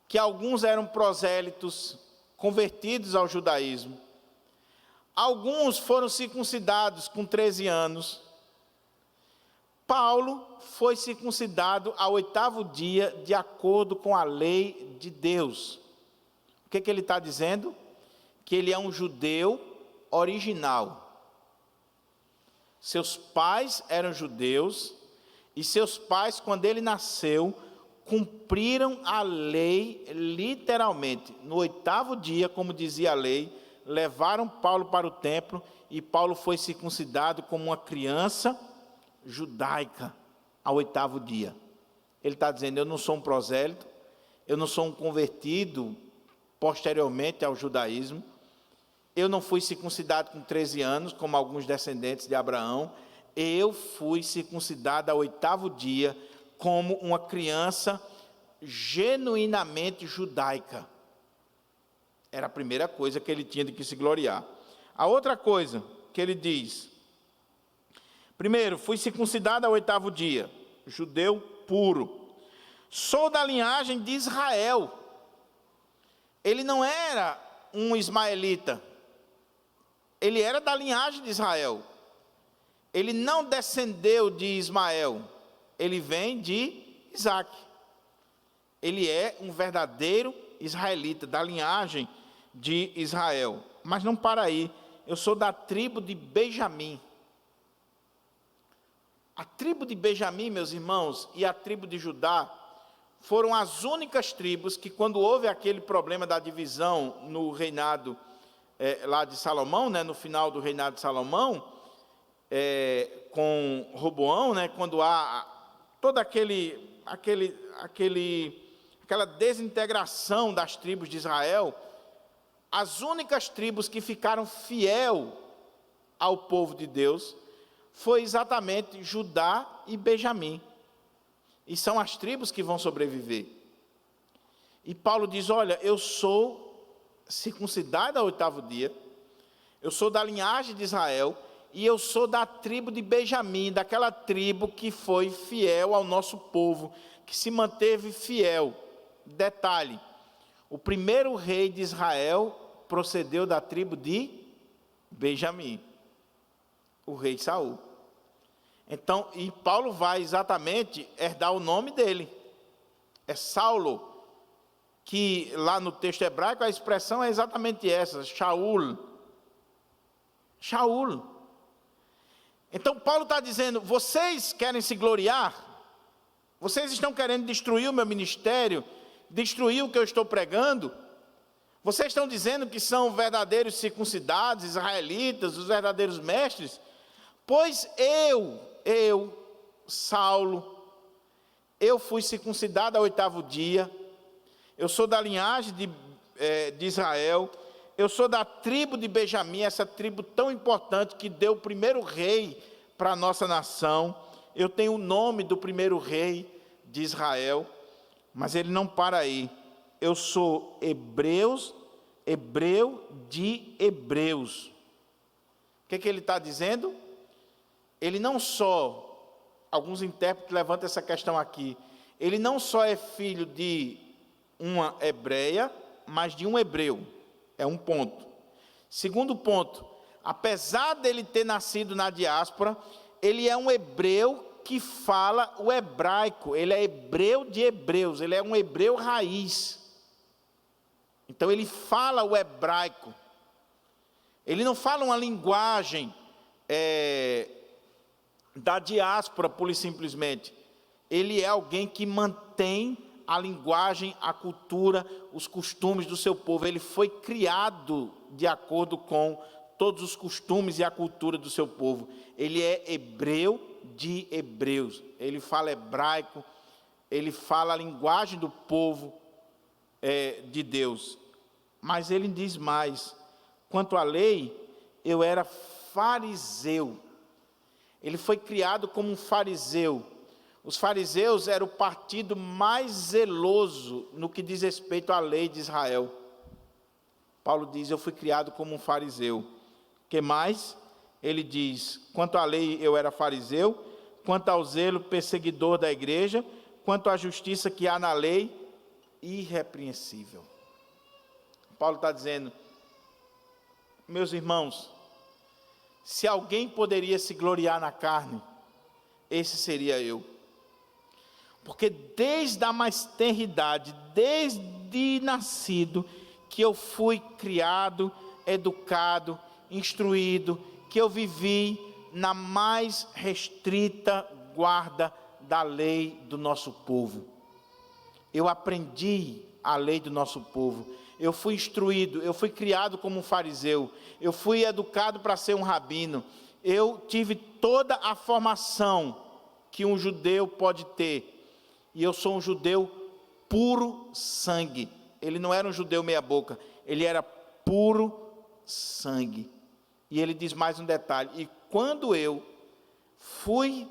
que alguns eram prosélitos, convertidos ao judaísmo. Alguns foram circuncidados com 13 anos. Paulo foi circuncidado ao 8º dia, de acordo com a lei de Deus. O que ele está dizendo? Que ele é um judeu original. Seus pais eram judeus, e seus pais, quando ele nasceu, cumpriram a lei literalmente. No 8º dia, como dizia a lei, levaram Paulo para o templo, e Paulo foi circuncidado como uma criança judaica ao 8º dia. Ele está dizendo, eu não sou um prosélito, eu não sou um convertido posteriormente ao judaísmo, Eu não fui circuncidado com 13 anos, como alguns descendentes de Abraão. Eu fui circuncidado ao 8º dia, como uma criança genuinamente judaica. Era a primeira coisa que ele tinha de que se gloriar. A outra coisa que ele diz: primeiro, fui circuncidado ao 8º dia, judeu puro. Sou da linhagem de Israel. Ele não era um ismaelita. Ele era da linhagem de Israel. Ele não descendeu de Ismael. Ele vem de Isaac. Ele é um verdadeiro israelita, da linhagem de Israel. Mas não para aí. Eu sou da tribo de Benjamim. A tribo de Benjamim, meus irmãos, e a tribo de Judá foram as únicas tribos que, quando houve aquele problema da divisão no reinado lá de Salomão, no final do reinado de Salomão, com Roboão, quando há toda aquela desintegração das tribos de Israel, as únicas tribos que ficaram fiel ao povo de Deus foi exatamente Judá e Benjamim. E são as tribos que vão sobreviver. E Paulo diz: olha, eu sou circuncidado ao 8º dia, eu sou da linhagem de Israel, e eu sou da tribo de Benjamim, daquela tribo que foi fiel ao nosso povo, que se manteve fiel. Detalhe: o primeiro rei de Israel procedeu da tribo de Benjamim, o rei Saul. Então, e Paulo vai exatamente herdar o nome dele. É Saulo, que lá no texto hebraico a expressão é exatamente essa, Shaul. Shaul. Então Paulo está dizendo: vocês querem se gloriar? Vocês estão querendo destruir o meu ministério? Destruir o que eu estou pregando? Vocês estão dizendo que são verdadeiros circuncidados, israelitas, os verdadeiros mestres? Pois eu, Saulo, eu fui circuncidado ao 8º dia, eu sou da linhagem de Israel, eu sou da tribo de Benjamim, essa tribo tão importante que deu o primeiro rei para a nossa nação. Eu tenho o nome do primeiro rei de Israel, mas ele não para aí. Eu sou hebreu de hebreus. O que ele está dizendo? Ele não só, alguns intérpretes levantam essa questão aqui, ele não só é filho de uma hebreia, mas de um hebreu. É um ponto. Segundo ponto, apesar dele ter nascido na diáspora, ele é um hebreu que fala o hebraico. Ele é hebreu de hebreus, ele é um hebreu raiz. Então ele fala o hebraico. Ele não fala uma linguagem da diáspora, pura e simplesmente. Ele é alguém que mantém a linguagem, a cultura, os costumes do seu povo. Ele foi criado de acordo com todos os costumes e a cultura do seu povo. Ele é hebreu de hebreus. Ele fala hebraico, ele fala a linguagem do povo de Deus. Mas ele diz mais: quanto à lei, eu era fariseu. Ele foi criado como um fariseu. Os fariseus eram o partido mais zeloso no que diz respeito à lei de Israel. Paulo diz: eu fui criado como um fariseu. O que mais? Ele diz: quanto à lei eu era fariseu, quanto ao zelo perseguidor da igreja, quanto à justiça que há na lei, irrepreensível. Paulo está dizendo: meus irmãos, se alguém poderia se gloriar na carne, esse seria eu. Porque desde a mais tenra idade, desde nascido, que eu fui criado, educado, instruído, que eu vivi na mais restrita guarda da lei do nosso povo. Eu aprendi a lei do nosso povo. Eu fui instruído, eu fui criado como um fariseu, eu fui educado para ser um rabino, eu tive toda a formação que um judeu pode ter, e eu sou um judeu puro sangue. Ele não era um judeu meia boca, ele era puro sangue. E ele diz mais um detalhe: e quando eu fui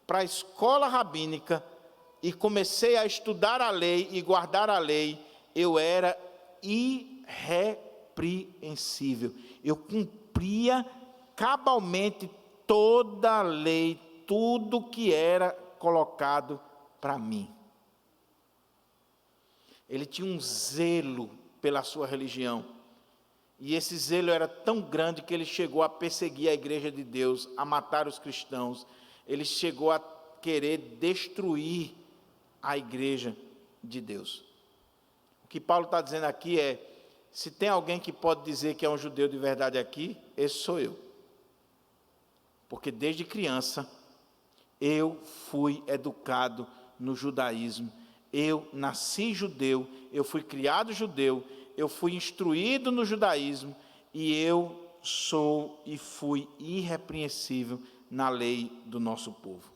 para a escola rabínica e comecei a estudar a lei e guardar a lei, eu era irrepreensível. Eu cumpria cabalmente toda a lei, tudo que era colocado para mim. Ele tinha um zelo pela sua religião. E esse zelo era tão grande que ele chegou a perseguir a igreja de Deus, a matar os cristãos. Ele chegou a querer destruir a igreja de Deus. O que Paulo está dizendo aqui é: se tem alguém que pode dizer que é um judeu de verdade aqui, esse sou eu. Porque desde criança eu fui educado no judaísmo. Eu nasci judeu, eu fui criado judeu, eu fui instruído no judaísmo e eu sou e fui irrepreensível na lei do nosso povo.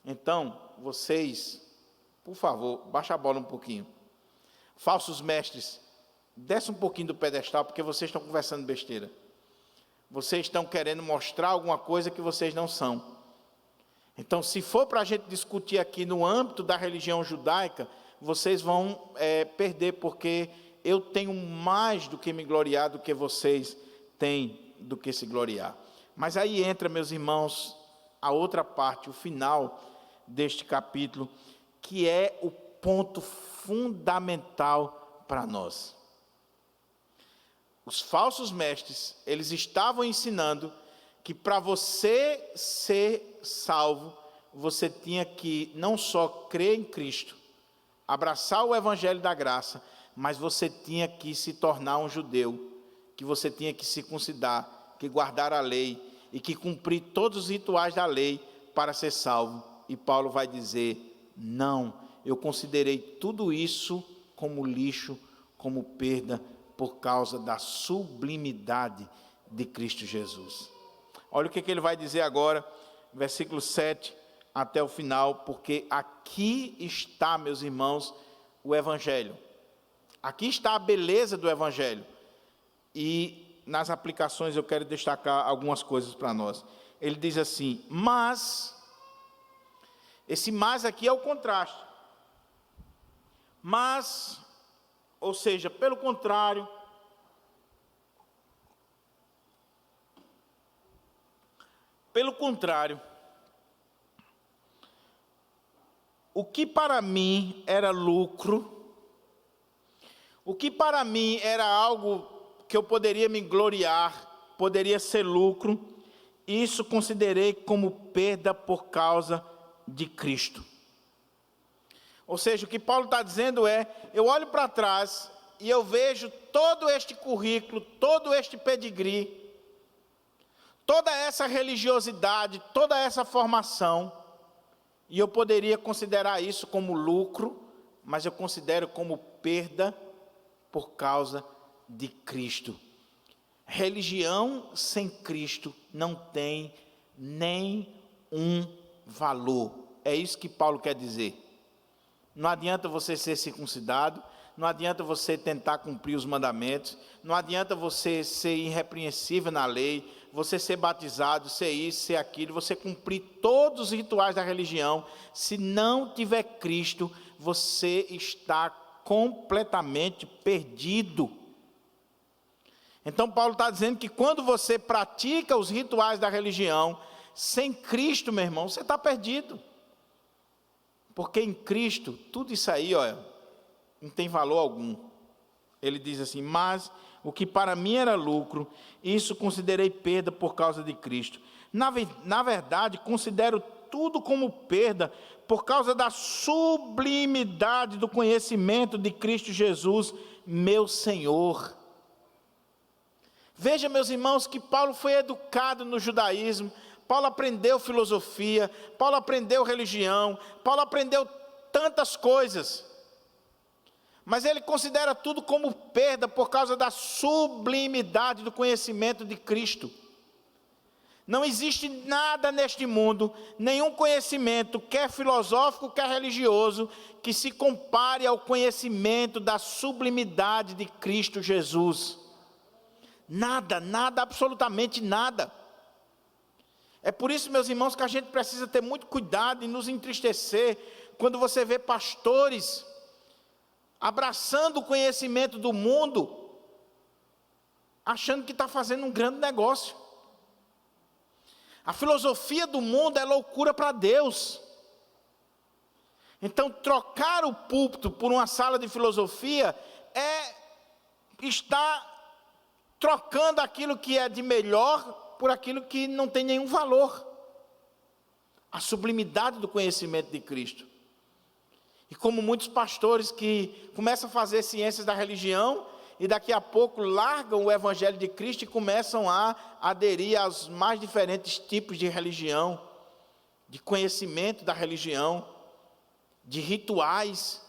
Então, vocês, por favor, baixa a bola um pouquinho. Falsos mestres, desce um pouquinho do pedestal, porque vocês estão conversando besteira. Vocês estão querendo mostrar alguma coisa que vocês não são. Então, se for para a gente discutir aqui no âmbito da religião judaica, vocês vão perder, porque eu tenho mais do que me gloriar do que vocês têm do que se gloriar. Mas aí entra, meus irmãos, a outra parte, o final deste capítulo, que é o ponto fundamental para nós. Os falsos mestres, eles estavam ensinando que para você ser salvo, você tinha que não só crer em Cristo, abraçar o evangelho da graça, mas você tinha que se tornar um judeu, que você tinha que circuncidar, que guardar a lei e que cumprir todos os rituais da lei para ser salvo. E Paulo vai dizer: não, eu considerei tudo isso como lixo, como perda, por causa da sublimidade de Cristo Jesus. Olha o que ele vai dizer agora, versículo 7 até o final, porque aqui está, meus irmãos, o Evangelho. Aqui está a beleza do Evangelho. E nas aplicações eu quero destacar algumas coisas para nós. Ele diz assim: mas, esse mas aqui é o contraste. Mas, ou seja, pelo contrário, o que para mim era lucro, o que para mim era algo que eu poderia me gloriar, poderia ser lucro, isso considerei como perda por causa de Cristo. Ou seja, o que Paulo está dizendo é: eu olho para trás e eu vejo todo este currículo, todo este pedigree, toda essa religiosidade, toda essa formação, e eu poderia considerar isso como lucro, mas eu considero como perda por causa de Cristo. Religião sem Cristo não tem nem um valor. É isso que Paulo quer dizer. Não adianta você ser circuncidado, não adianta você tentar cumprir os mandamentos, não adianta você ser irrepreensível na lei, você ser batizado, ser isso, ser aquilo, você cumprir todos os rituais da religião. Se não tiver Cristo, você está completamente perdido. Então Paulo está dizendo que quando você pratica os rituais da religião, sem Cristo, meu irmão, você está perdido. Porque em Cristo, tudo isso aí, olha, não tem valor algum. Ele diz assim: mas o que para mim era lucro, isso considerei perda por causa de Cristo. Na verdade, considero tudo como perda por causa da sublimidade do conhecimento de Cristo Jesus, meu Senhor. Veja, meus irmãos, que Paulo foi educado no judaísmo, Paulo aprendeu filosofia, Paulo aprendeu religião, Paulo aprendeu tantas coisas, mas ele considera tudo como perda por causa da sublimidade do conhecimento de Cristo. Não existe nada neste mundo, nenhum conhecimento, quer filosófico, quer religioso, que se compare ao conhecimento da sublimidade de Cristo Jesus. Nada, nada, absolutamente nada. É por isso, meus irmãos, que a gente precisa ter muito cuidado em nos entristecer quando você vê pastores abraçando o conhecimento do mundo, achando que está fazendo um grande negócio. A filosofia do mundo é loucura para Deus. Então, trocar o púlpito por uma sala de filosofia é estar trocando aquilo que é de melhor por aquilo que não tem nenhum valor. A sublimidade do conhecimento de Cristo. E como muitos pastores que começam a fazer ciências da religião e daqui a pouco largam o evangelho de Cristo e começam a aderir aos mais diferentes tipos de religião, de conhecimento da religião, de rituais,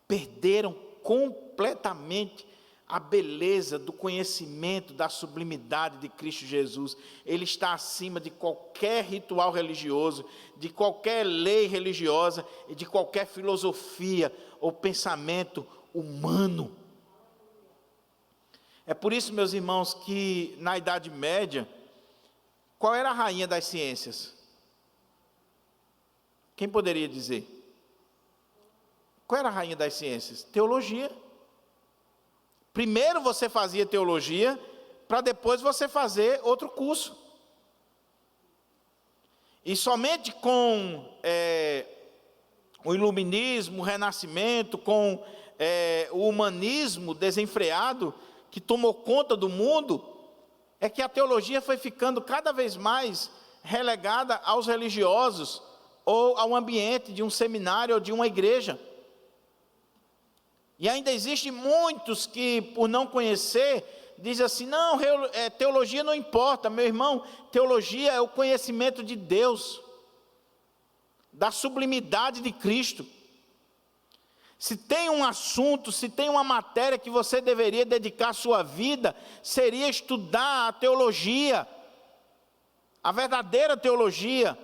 perderam completamente a beleza do conhecimento da sublimidade de Cristo Jesus. Ele está acima de qualquer ritual religioso, de qualquer lei religiosa e de qualquer filosofia ou pensamento humano. É por isso, meus irmãos, que na Idade Média, qual era a rainha das ciências? Quem poderia dizer? Qual era a rainha das ciências? Teologia. Primeiro você fazia teologia, para depois você fazer outro curso. E somente com o iluminismo, o renascimento, com o humanismo desenfreado, que tomou conta do mundo, é que a teologia foi ficando cada vez mais relegada aos religiosos, ou ao ambiente de um seminário ou de uma igreja. E ainda existem muitos que, por não conhecer, dizem assim, não, teologia não importa, meu irmão, teologia é o conhecimento de Deus, da sublimidade de Cristo. Se tem um assunto, se tem uma matéria que você deveria dedicar a sua vida, seria estudar a teologia, a verdadeira teologia,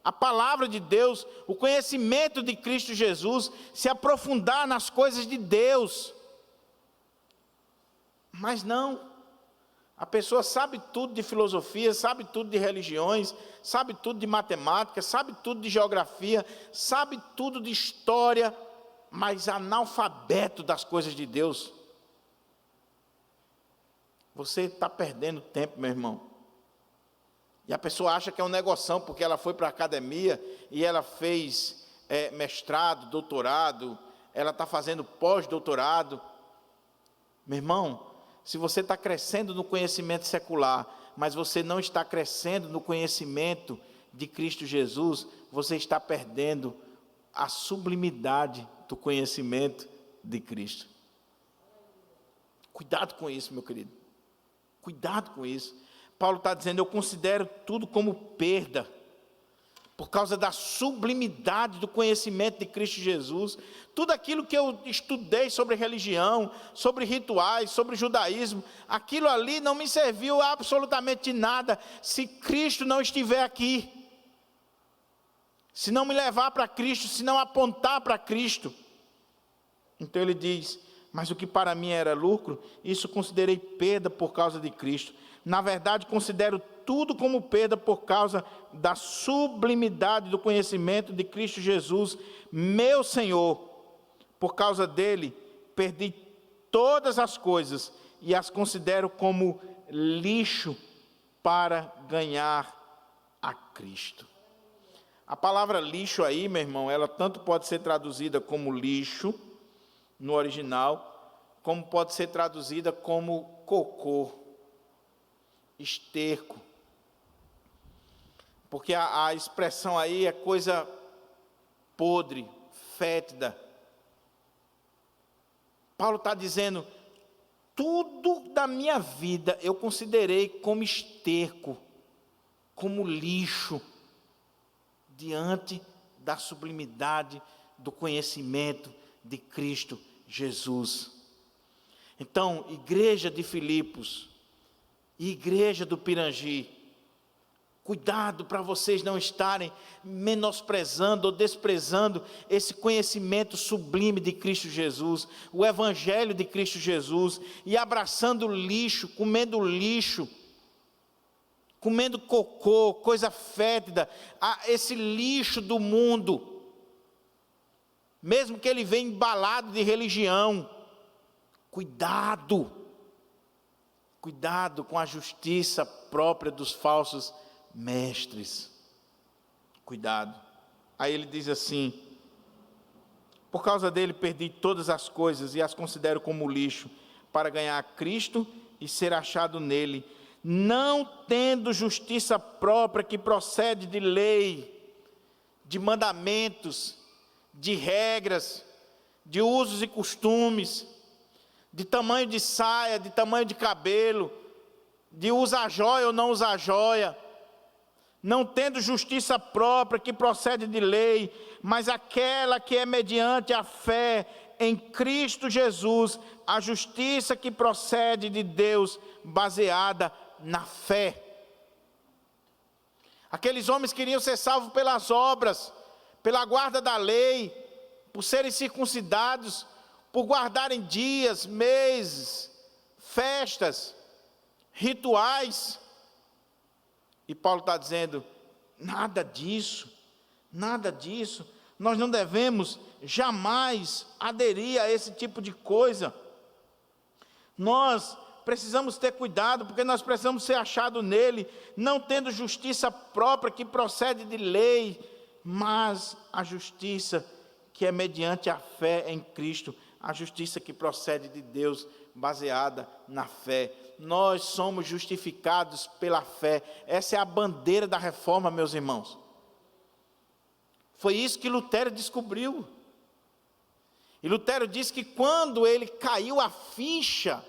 a palavra de Deus, o conhecimento de Cristo Jesus, se aprofundar nas coisas de Deus. Mas não, a pessoa sabe tudo de filosofia, sabe tudo de religiões, sabe tudo de matemática, sabe tudo de geografia, sabe tudo de história, mas analfabeto das coisas de Deus. Você está perdendo tempo, meu irmão. E a pessoa acha que é um negoção, porque ela foi para a academia e ela fez mestrado, doutorado, ela está fazendo pós-doutorado. Meu irmão, se você está crescendo no conhecimento secular, mas você não está crescendo no conhecimento de Cristo Jesus, você está perdendo a sublimidade do conhecimento de Cristo. Cuidado com isso, meu querido. Cuidado com isso. Paulo está dizendo, eu considero tudo como perda, por causa da sublimidade do conhecimento de Cristo Jesus. Tudo aquilo que eu estudei sobre religião, sobre rituais, sobre judaísmo, aquilo ali não me serviu absolutamente nada, se Cristo não estiver aqui, se não me levar para Cristo, se não apontar para Cristo. Então ele diz, mas o que para mim era lucro, isso considerei perda por causa de Cristo. Na verdade, considero tudo como perda por causa da sublimidade do conhecimento de Cristo Jesus, meu Senhor. Por causa dele, perdi todas as coisas e as considero como lixo para ganhar a Cristo. A palavra lixo aí, meu irmão, ela tanto pode ser traduzida como lixo, no original, como pode ser traduzida como cocô, esterco, porque a expressão aí é coisa podre, fétida. Paulo está dizendo, tudo da minha vida eu considerei como esterco, como lixo, diante da sublimidade do conhecimento de Cristo Jesus. Então, igreja de Filipos, e igreja do Pirangi, Cuidado para vocês não estarem menosprezando ou desprezando esse conhecimento sublime de Cristo Jesus, o Evangelho de Cristo Jesus, e abraçando lixo, comendo cocô, coisa fétida, esse lixo do mundo, mesmo que ele venha embalado de religião. Cuidado com a justiça própria dos falsos mestres. Cuidado. Aí ele diz assim: por causa dele perdi todas as coisas e as considero como lixo, para ganhar a Cristo e ser achado nele, não tendo justiça própria que procede de lei, de mandamentos, de regras, de usos e costumes, de tamanho de saia, de tamanho de cabelo, de usar joia ou não usar joia, não tendo justiça própria que procede de lei, mas aquela que é mediante a fé em Cristo Jesus, a justiça que procede de Deus, baseada na fé. Aqueles homens queriam ser salvos pelas obras, pela guarda da lei, por serem circuncidados, por guardarem dias, meses, festas, rituais. E Paulo está dizendo: nada disso, nós não devemos jamais aderir a esse tipo de coisa. Nós precisamos ter cuidado, porque nós precisamos ser achados nele, não tendo justiça própria que procede de lei, mas a justiça que é mediante a fé em Cristo, a justiça que procede de Deus, baseada na fé. Nós somos justificados pela fé. Essa é a bandeira da reforma, meus irmãos. Foi isso que Lutero descobriu. E Lutero diz que quando ele caiu a ficha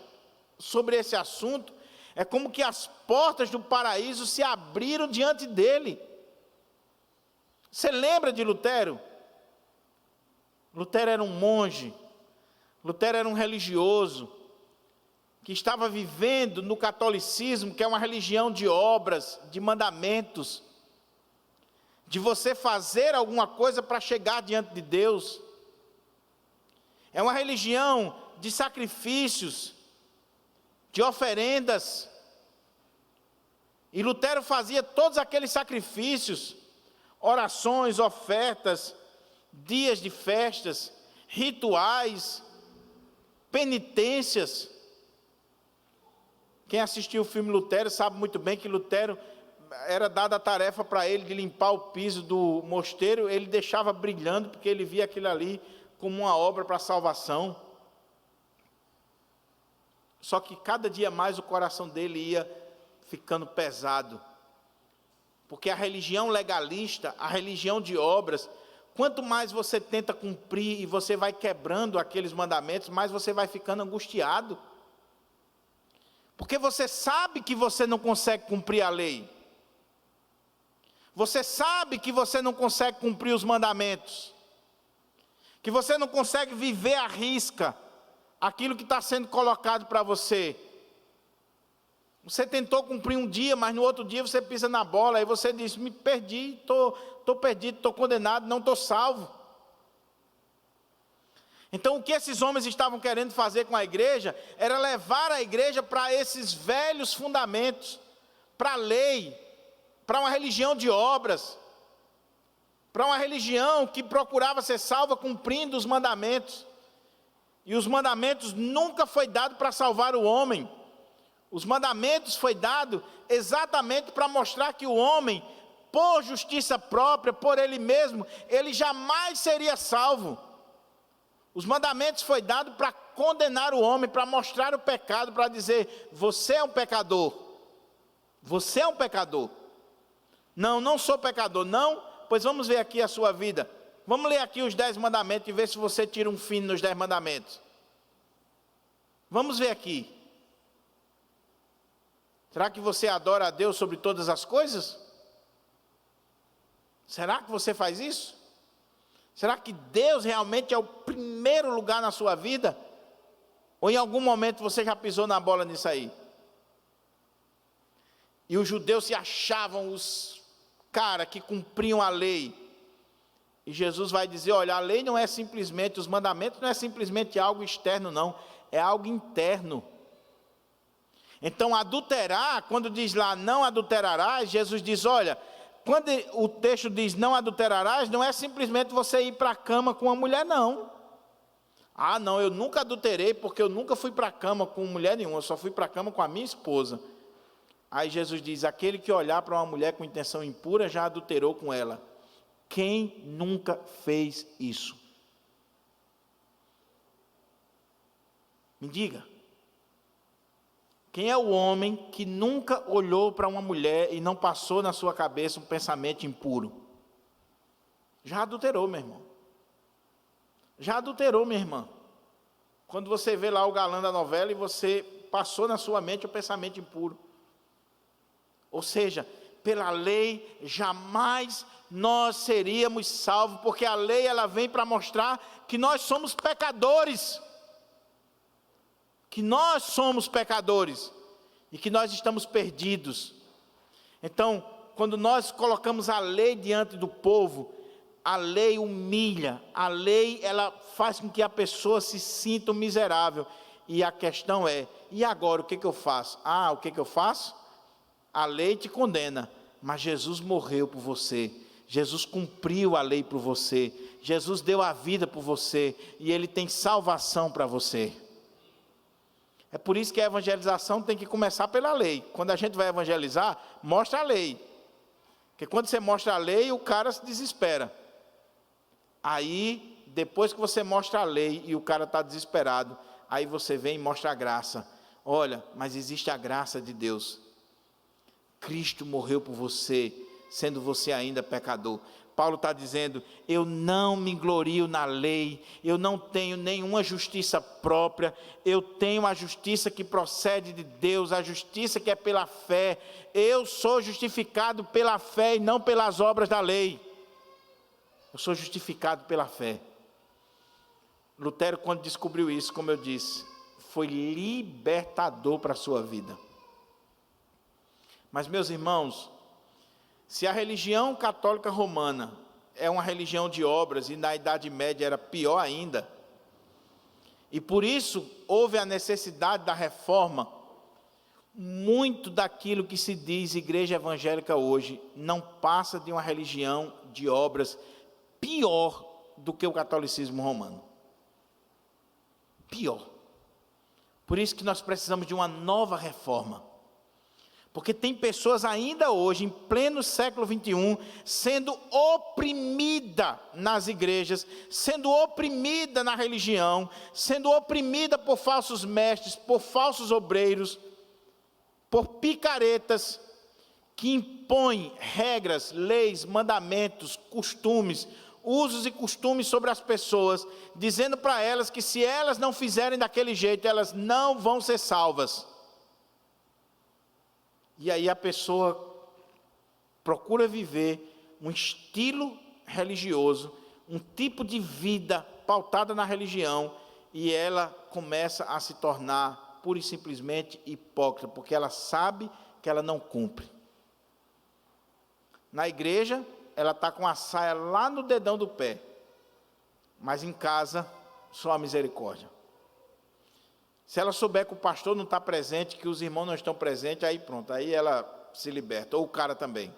sobre esse assunto, é como que as portas do paraíso se abriram diante dele. Você lembra de Lutero? Lutero era um monge, Lutero era um religioso, que estava vivendo no catolicismo, que é uma religião de obras, de mandamentos, de você fazer alguma coisa para chegar diante de Deus. É uma religião de sacrifícios, de oferendas. E Lutero fazia todos aqueles sacrifícios, orações, ofertas, dias de festas, rituais, penitências. Quem assistiu o filme Lutero sabe muito bem que Lutero era dada a tarefa para ele de limpar o piso do mosteiro. Ele deixava brilhando, porque ele via aquilo ali como uma obra para a salvação. Só que cada dia mais o coração dele ia ficando pesado, porque a religião legalista, a religião de obras, quanto mais você tenta cumprir e você vai quebrando aqueles mandamentos, mais você vai ficando angustiado, porque você sabe que você não consegue cumprir a lei, você sabe que você não consegue cumprir os mandamentos, que você não consegue viver à risca aquilo que está sendo colocado para você. Você tentou cumprir um dia, mas no outro dia você pisa na bola, aí você diz: me perdi, estou perdido, estou condenado, não estou salvo. Então o que esses homens estavam querendo fazer com a igreja, era levar a igreja para esses velhos fundamentos, para a lei, para uma religião de obras, para uma religião que procurava ser salva cumprindo os mandamentos. E os mandamentos nunca foi dado para salvar o homem. Os mandamentos foi dado exatamente para mostrar que o homem, por justiça própria, por ele mesmo, ele jamais seria salvo. Os mandamentos foi dado para condenar o homem, para mostrar o pecado, para dizer: você é um pecador. Você é um pecador. Não, não sou pecador. Não? Pois vamos ver aqui a sua vida. Vamos ler aqui os 10 mandamentos e ver se você tira um fim nos 10 mandamentos. Vamos ver aqui. Será que você adora a Deus sobre todas as coisas? Será que você faz isso? Será que Deus realmente é o primeiro lugar na sua vida? Ou em algum momento você já pisou na bola nisso aí? E os judeus se achavam os caras que cumpriam a lei. E Jesus vai dizer, olha, a lei não é simplesmente, os mandamentos não é simplesmente algo externo não, é algo interno. Então adulterar, quando diz lá não adulterarás, Jesus diz, olha, quando o texto diz não adulterarás, não é simplesmente você ir para a cama com uma mulher não. Ah não, eu nunca adulterei porque eu nunca fui para a cama com mulher nenhuma, eu só fui para a cama com a minha esposa. Aí Jesus diz, aquele que olhar para uma mulher com intenção impura já adulterou com ela. Quem nunca fez isso? Me diga. Quem é o homem que nunca olhou para uma mulher e não passou na sua cabeça um pensamento impuro? Já adulterou, meu irmão. Já adulterou, minha irmã. Quando você vê lá o galã da novela e você passou na sua mente o pensamento impuro. Ou seja, pela lei jamais nós seríamos salvos, porque a lei ela vem para mostrar que nós somos pecadores. Que nós somos pecadores e que nós estamos perdidos. Então, quando nós colocamos a lei diante do povo, a lei humilha, a lei ela faz com que a pessoa se sinta miserável. E a questão é, e agora o que eu faço? Ah, o que eu faço? A lei te condena, mas Jesus morreu por você. Jesus cumpriu a lei por você. Jesus deu a vida por você e Ele tem salvação para você. É por isso que a evangelização tem que começar pela lei. Quando a gente vai evangelizar, mostra a lei. Porque quando você mostra a lei, o cara se desespera. Aí, depois que você mostra a lei e o cara está desesperado, aí você vem e mostra a graça. Olha, mas existe a graça de Deus. Cristo morreu por você, sendo você ainda pecador. Paulo está dizendo, eu não me glorio na lei, eu não tenho nenhuma justiça própria, eu tenho a justiça que procede de Deus, a justiça que é pela fé, eu sou justificado pela fé e não pelas obras da lei, eu sou justificado pela fé. Lutero, quando descobriu isso, como eu disse, foi libertador para a sua vida. Mas meus irmãos, se a religião católica romana é uma religião de obras, e na Idade Média era pior ainda, e por isso houve a necessidade da reforma, muito daquilo que se diz igreja evangélica hoje, não passa de uma religião de obras pior do que o catolicismo romano. Pior. Por isso que nós precisamos de uma nova reforma. Porque tem pessoas ainda hoje, em pleno século 21, sendo oprimida nas igrejas, sendo oprimida na religião, sendo oprimida por falsos mestres, por falsos obreiros, por picaretas, que impõem regras, leis, mandamentos, costumes, usos e costumes sobre as pessoas, dizendo para elas que se elas não fizerem daquele jeito, elas não vão ser salvas. E aí a pessoa procura viver um estilo religioso, um tipo de vida pautada na religião, e ela começa a se tornar pura e simplesmente hipócrita, porque ela sabe que ela não cumpre. Na igreja, ela está com a saia lá no dedão do pé, mas em casa, só a misericórdia. Se ela souber que o pastor não está presente, que os irmãos não estão presentes, aí pronto, aí ela se liberta, ou o cara também.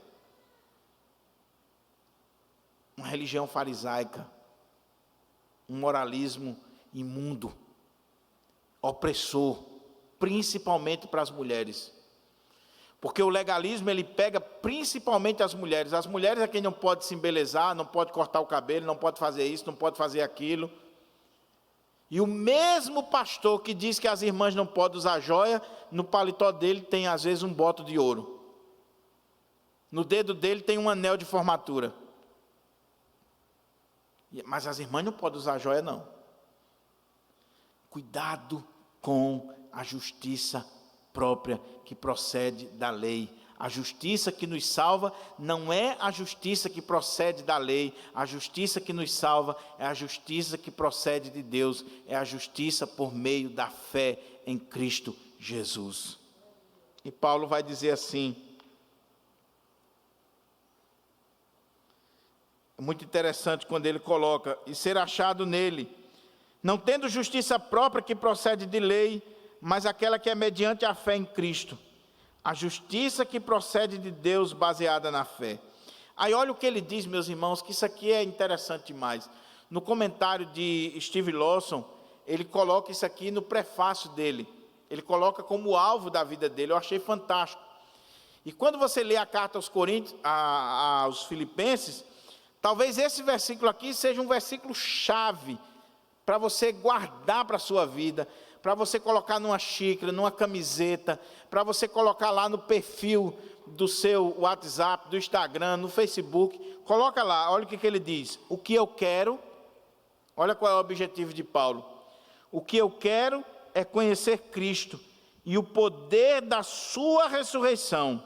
Uma religião farisaica, um moralismo imundo, opressor, principalmente para as mulheres. Porque o legalismo, ele pega principalmente as mulheres é quem não pode se embelezar, não pode cortar o cabelo, não pode fazer isso, não pode fazer aquilo. E o mesmo pastor que diz que as irmãs não podem usar joia, no paletó dele tem às vezes um boto de ouro. No dedo dele tem um anel de formatura. Mas as irmãs não podem usar joia não. Cuidado com a justiça própria que procede da lei. A justiça que nos salva não é a justiça que procede da lei. A justiça que nos salva é a justiça que procede de Deus. É a justiça por meio da fé em Cristo Jesus. E Paulo vai dizer assim, É muito interessante quando ele coloca, e ser achado nele, não tendo justiça própria que procede de lei, mas aquela que é mediante a fé em Cristo. A justiça que procede de Deus baseada na fé. Aí olha o que ele diz, meus irmãos, que isso aqui é interessante demais. No comentário de Steve Lawson, ele coloca isso aqui no prefácio dele. Ele coloca como alvo da vida dele. Eu achei fantástico. E quando você lê a carta aos Coríntios, aos Filipenses, talvez esse versículo aqui seja um versículo chave para você guardar para a sua vida, para você colocar numa xícara, numa camiseta, para você colocar lá no perfil do seu WhatsApp, do Instagram, no Facebook. Coloca lá, olha o que ele diz. O que eu quero, olha qual é o objetivo de Paulo. O que eu quero é conhecer Cristo e o poder da sua ressurreição,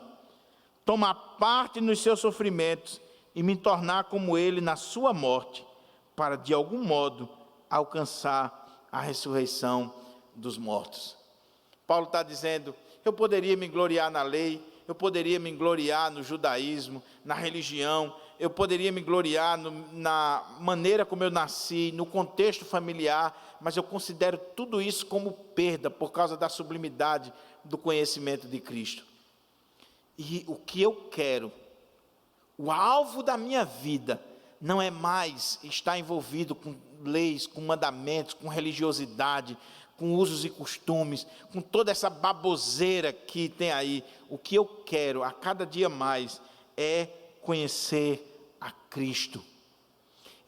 tomar parte nos seus sofrimentos e me tornar como ele na sua morte, para de algum modo alcançar a ressurreição dos mortos. Paulo está dizendo, eu poderia me gloriar na lei, eu poderia me gloriar no judaísmo, na religião, eu poderia me gloriar na maneira como eu nasci, no contexto familiar, mas eu considero tudo isso como perda, por causa da sublimidade do conhecimento de Cristo. E o que eu quero, o alvo da minha vida, não é mais estar envolvido com leis, com mandamentos, com religiosidade, com usos e costumes, com toda essa baboseira que tem aí. O que eu quero a cada dia mais é conhecer a Cristo.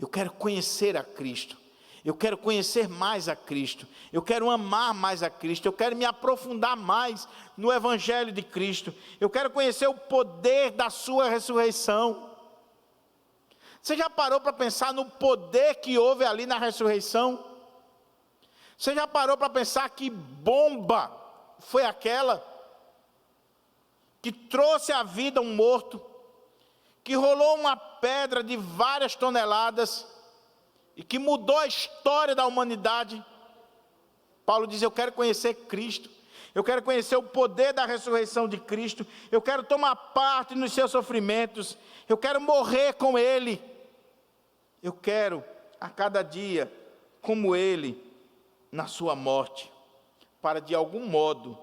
Eu quero conhecer a Cristo. Eu quero conhecer mais a Cristo. Eu quero amar mais a Cristo. Eu quero me aprofundar mais no Evangelho de Cristo. Eu quero conhecer o poder da sua ressurreição. Você já parou para pensar no poder que houve ali na ressurreição? Você já parou para pensar que bomba foi aquela que trouxe à vida um morto, que rolou uma pedra de várias toneladas e que mudou a história da humanidade? Paulo diz, eu quero conhecer Cristo, eu quero conhecer o poder da ressurreição de Cristo, eu quero tomar parte nos seus sofrimentos, eu quero morrer com Ele, eu quero a cada dia como Ele na sua morte, para de algum modo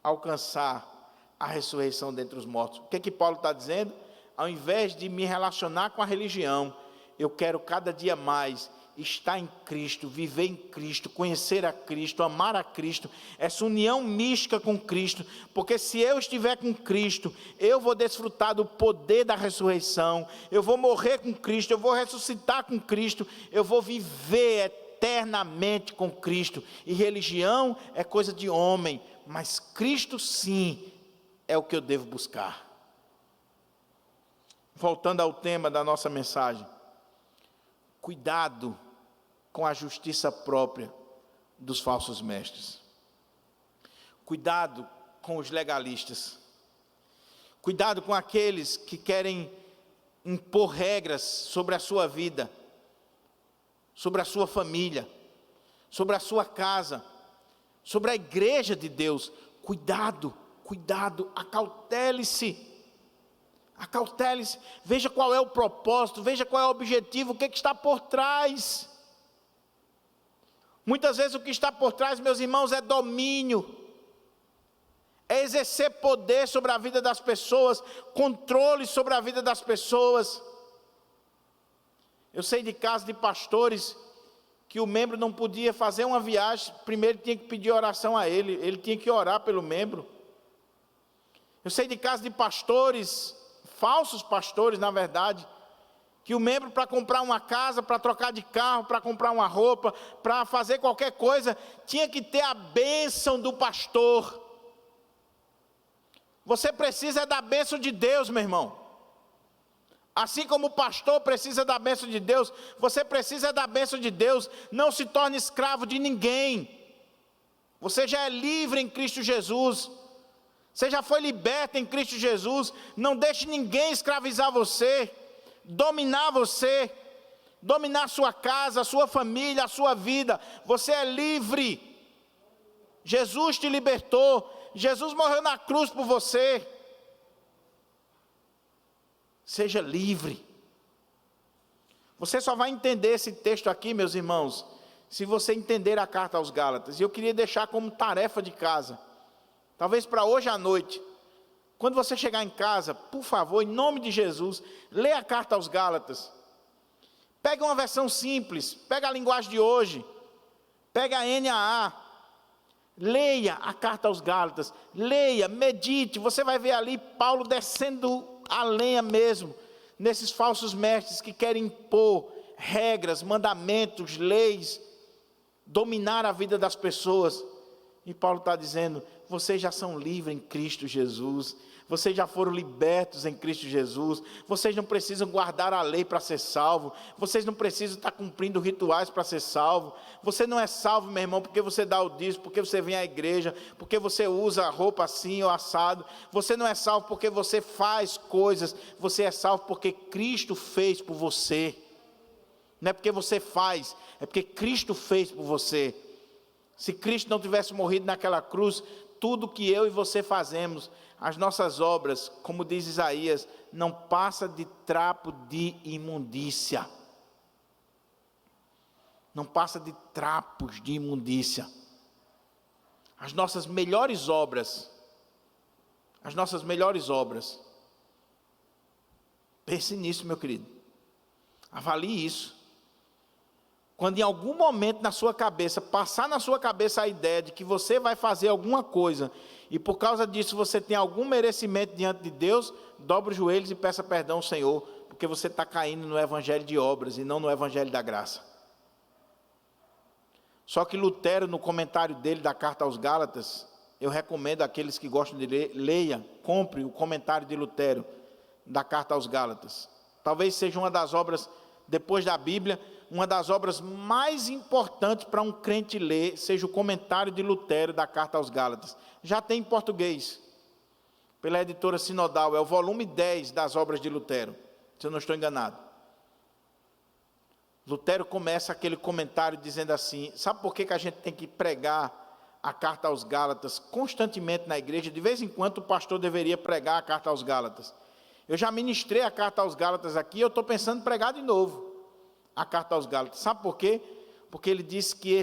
alcançar a ressurreição dentre os mortos. O que Paulo está dizendo? Ao invés de me relacionar com a religião, eu quero cada dia mais estar em Cristo, viver em Cristo, conhecer a Cristo, amar a Cristo, essa união mística com Cristo, porque se eu estiver com Cristo, eu vou desfrutar do poder da ressurreição, eu vou morrer com Cristo, eu vou ressuscitar com Cristo, eu vou viver eternamente com Cristo. E religião é coisa de homem, mas Cristo sim é o que eu devo buscar. Voltando ao tema da nossa mensagem, cuidado com a justiça própria dos falsos mestres. Cuidado com os legalistas. Cuidado com aqueles que querem impor regras sobre a sua vida, sobre a sua família, sobre a sua casa, sobre a igreja de Deus. Cuidado, cuidado, acautele-se. Acautele-se, veja qual é o propósito, veja qual é o objetivo, o que está por trás. Muitas vezes o que está por trás, meus irmãos, é domínio, é exercer poder sobre a vida das pessoas, controle sobre a vida das pessoas. Eu sei de casos de pastores que o membro não podia fazer uma viagem, primeiro tinha que pedir oração a ele tinha que orar pelo membro. Eu sei de casos de pastores, falsos pastores, na verdade, que o membro, para comprar uma casa, para trocar de carro, para comprar uma roupa, para fazer qualquer coisa, tinha que ter a bênção do pastor. Você precisa da bênção de Deus, meu irmão. Assim como o pastor precisa da bênção de Deus, você precisa da bênção de Deus. Não se torne escravo de ninguém. Você já é livre em Cristo Jesus. Você já foi liberto em Cristo Jesus. Não deixe ninguém escravizar você, dominar você, dominar a sua casa, a sua família, a sua vida. Você é livre. Jesus te libertou. Jesus morreu na cruz por você. Seja livre. Você só vai entender esse texto aqui, meus irmãos, se você entender a carta aos Gálatas. E eu queria deixar como tarefa de casa, talvez para hoje à noite, quando você chegar em casa, por favor, em nome de Jesus, leia a carta aos Gálatas. Pega uma versão simples, pega a linguagem de hoje, pega a NAA, leia a carta aos Gálatas, leia, medite, você vai ver ali Paulo descendo a lenha mesmo, nesses falsos mestres que querem impor regras, mandamentos, leis, dominar a vida das pessoas. E Paulo está dizendo, vocês já são livres em Cristo Jesus, vocês já foram libertos em Cristo Jesus, vocês não precisam guardar a lei para ser salvo, vocês não precisam estar cumprindo rituais para ser salvo, você não é salvo, meu irmão, porque você dá o dízimo, porque você vem à igreja, porque você usa roupa assim ou assado, você não é salvo porque você faz coisas, você é salvo porque Cristo fez por você, não é porque você faz, é porque Cristo fez por você. Se Cristo não tivesse morrido naquela cruz, tudo que eu e você fazemos, as nossas obras, como diz Isaías, não passa de trapo de imundícia. Não passa de trapos de imundícia. As nossas melhores obras, pense nisso, meu querido. Avalie isso. Quando em algum momento na sua cabeça, passar na sua cabeça a ideia de que você vai fazer alguma coisa, e por causa disso você tem algum merecimento diante de Deus, dobre os joelhos e peça perdão ao Senhor, porque você está caindo no evangelho de obras e não no evangelho da graça. Só que Lutero, no comentário dele da carta aos Gálatas, eu recomendo àqueles que gostam de ler, leia, compre o comentário de Lutero da carta aos Gálatas. Talvez seja uma das obras, depois da Bíblia, uma das obras mais importantes para um crente ler, seja o comentário de Lutero da carta aos Gálatas. Já tem em português, pela editora Sinodal, é o volume 10 das obras de Lutero, se eu não estou enganado. Lutero começa aquele comentário dizendo assim, sabe por que a gente tem que pregar a carta aos Gálatas constantemente na igreja? De vez em quando o pastor deveria pregar a carta aos Gálatas. Eu já ministrei a carta aos Gálatas aqui, eu estou pensando em pregar de novo a carta aos Gálatas. Sabe por quê? Porque ele diz que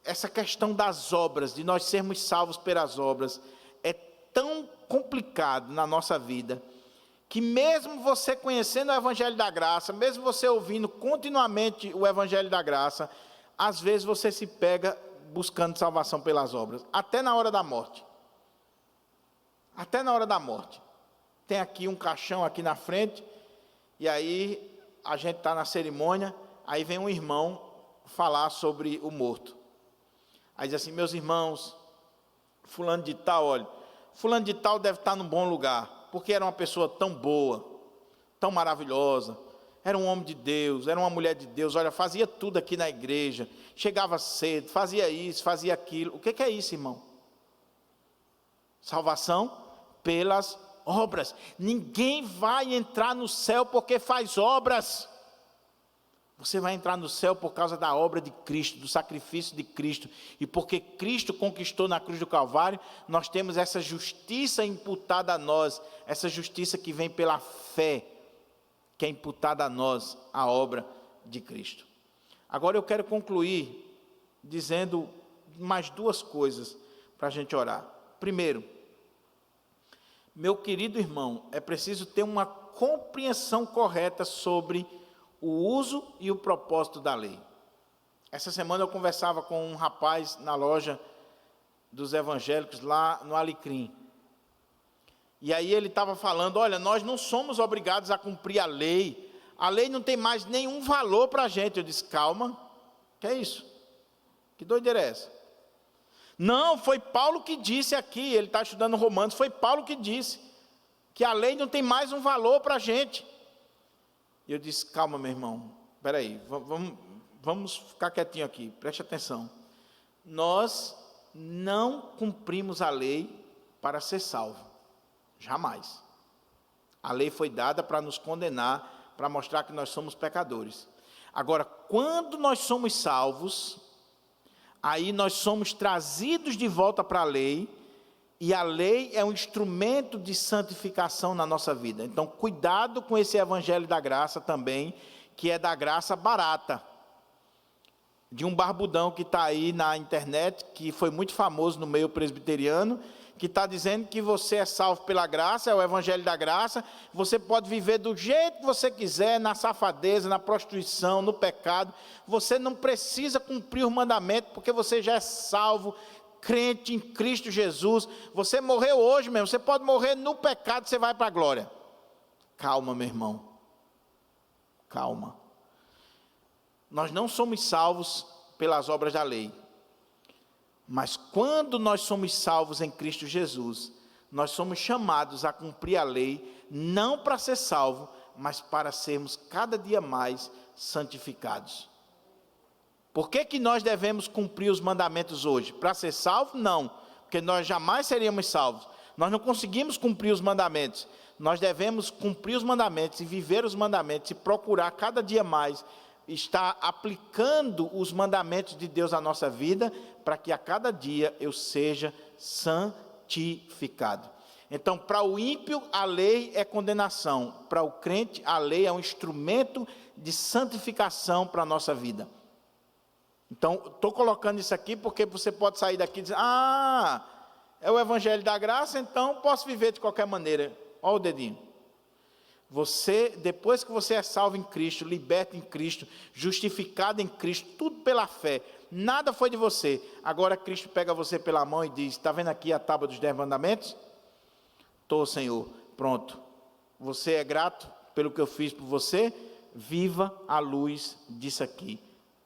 essa questão das obras, de nós sermos salvos pelas obras, é tão complicado na nossa vida, que mesmo você conhecendo o Evangelho da Graça, mesmo você ouvindo continuamente o Evangelho da Graça, às vezes você se pega buscando salvação pelas obras, até na hora da morte. Até na hora da morte. Tem aqui um caixão aqui na frente, e aí a gente está na cerimônia, aí vem um irmão falar sobre o morto. Aí diz assim, meus irmãos, fulano de tal, olha, fulano de tal deve estar num bom lugar, porque era uma pessoa tão boa, tão maravilhosa, era um homem de Deus, era uma mulher de Deus, olha, fazia tudo aqui na igreja, chegava cedo, fazia isso, fazia aquilo. O que é isso, irmão? Salvação pelas obras. Ninguém vai entrar no céu porque faz obras. Você vai entrar no céu por causa da obra de Cristo, do sacrifício de Cristo. E porque Cristo conquistou na cruz do Calvário, nós temos essa justiça imputada a nós, essa justiça que vem pela fé, que é imputada a nós, a obra de Cristo. Agora eu quero concluir dizendo mais duas coisas para a gente orar. Primeiro, meu querido irmão, é preciso ter uma compreensão correta sobre o uso e o propósito da lei. Essa semana eu conversava com um rapaz na loja dos evangélicos lá no Alecrim. E aí ele estava falando, olha, nós não somos obrigados a cumprir a lei não tem mais nenhum valor para a gente. Eu disse, calma, que é isso? Que doideira é essa? Não, foi Paulo que disse aqui, ele está estudando Romanos, foi Paulo que disse que a lei não tem mais um valor para a gente. E eu disse, calma meu irmão, espera aí, vamos ficar quietinho aqui, preste atenção. Nós não cumprimos a lei para ser salvo, jamais. A lei foi dada para nos condenar, para mostrar que nós somos pecadores. Agora, quando nós somos salvos, aí nós somos trazidos de volta para a lei, E a lei é um instrumento de santificação na nossa vida. Então, cuidado com esse evangelho da graça também, que é da graça barata. De um barbudão que está aí na internet, que foi muito famoso no meio presbiteriano, que está dizendo que você é salvo pela graça, é o evangelho da graça, você pode viver do jeito que você quiser, na safadeza, na prostituição, no pecado, você não precisa cumprir o mandamento, porque você já é salvo, crente em Cristo Jesus, você morreu hoje mesmo, você pode morrer no pecado, você vai para a glória. Calma, meu irmão, calma. Nós não somos salvos pelas obras da lei, mas quando nós somos salvos em Cristo Jesus, nós somos chamados a cumprir a lei, não para ser salvo, mas para sermos cada dia mais santificados. Por que nós devemos cumprir os mandamentos hoje? Para ser salvo? Não, porque nós jamais seríamos salvos. Nós não conseguimos cumprir os mandamentos. Nós devemos cumprir os mandamentos e viver os mandamentos e procurar cada dia mais estar aplicando os mandamentos de Deus à nossa vida, para que a cada dia eu seja santificado. Então, para o ímpio, a lei é condenação. Para o crente, a lei é um instrumento de santificação para a nossa vida. Então, estou colocando isso aqui porque você pode sair daqui e dizer, é o evangelho da graça, então posso viver de qualquer maneira. Olha o dedinho. Você, depois que você é salvo em Cristo, liberto em Cristo, justificado em Cristo, tudo pela fé, nada foi de você. Agora Cristo pega você pela mão e diz, está vendo aqui a tábua dos 10 mandamentos? Estou, Senhor, pronto. Você é grato pelo que eu fiz por você? Viva à luz disso aqui.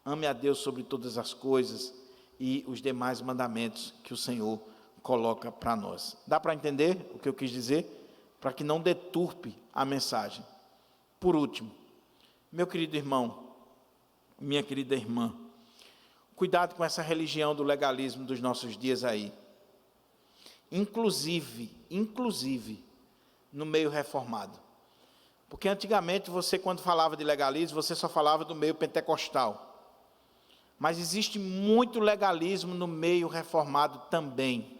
Ame a Deus sobre todas as coisas e os demais mandamentos que o Senhor coloca para nós. Dá para entender o que eu quis dizer? Para que não deturpe a mensagem. Por último, meu querido irmão, minha querida irmã, cuidado com essa religião do legalismo dos nossos dias aí. Inclusive, no meio reformado. Porque antigamente você, quando falava de legalismo, você só falava do meio pentecostal. Mas existe muito legalismo no meio reformado também.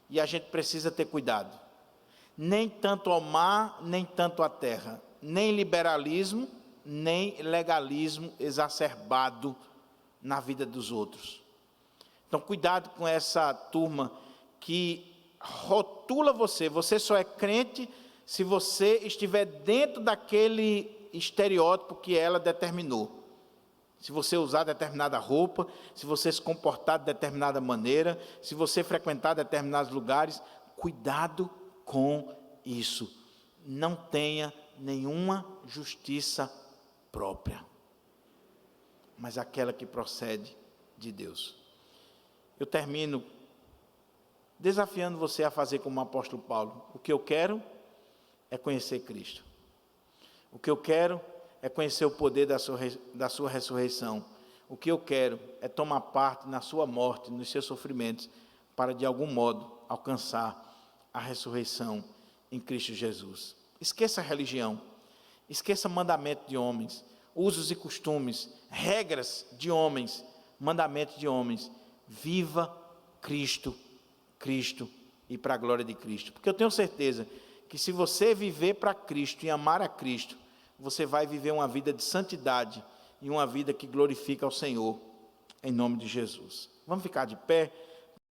E a gente precisa ter cuidado. Nem tanto ao mar, nem tanto à terra. Nem liberalismo, nem legalismo exacerbado na vida dos outros. Então, cuidado com essa turma que rotula você. Você só é crente se você estiver dentro daquele estereótipo que ela determinou. Se você usar determinada roupa, se você se comportar de determinada maneira, se você frequentar determinados lugares, cuidado com isso. Não tenha nenhuma justiça própria, mas aquela que procede de Deus. Eu termino desafiando você a fazer como o apóstolo Paulo. O que eu quero é conhecer Cristo. O que eu quero é conhecer o poder da sua ressurreição. O que eu quero é tomar parte na sua morte, nos seus sofrimentos, para de algum modo alcançar a ressurreição em Cristo Jesus. Esqueça a religião, esqueça mandamento de homens, usos e costumes, regras de homens, mandamentos de homens. Viva Cristo, Cristo e para a glória de Cristo. Porque eu tenho certeza que se você viver para Cristo e amar a Cristo, você vai viver uma vida de santidade e uma vida que glorifica ao Senhor, em nome de Jesus. Vamos ficar de pé.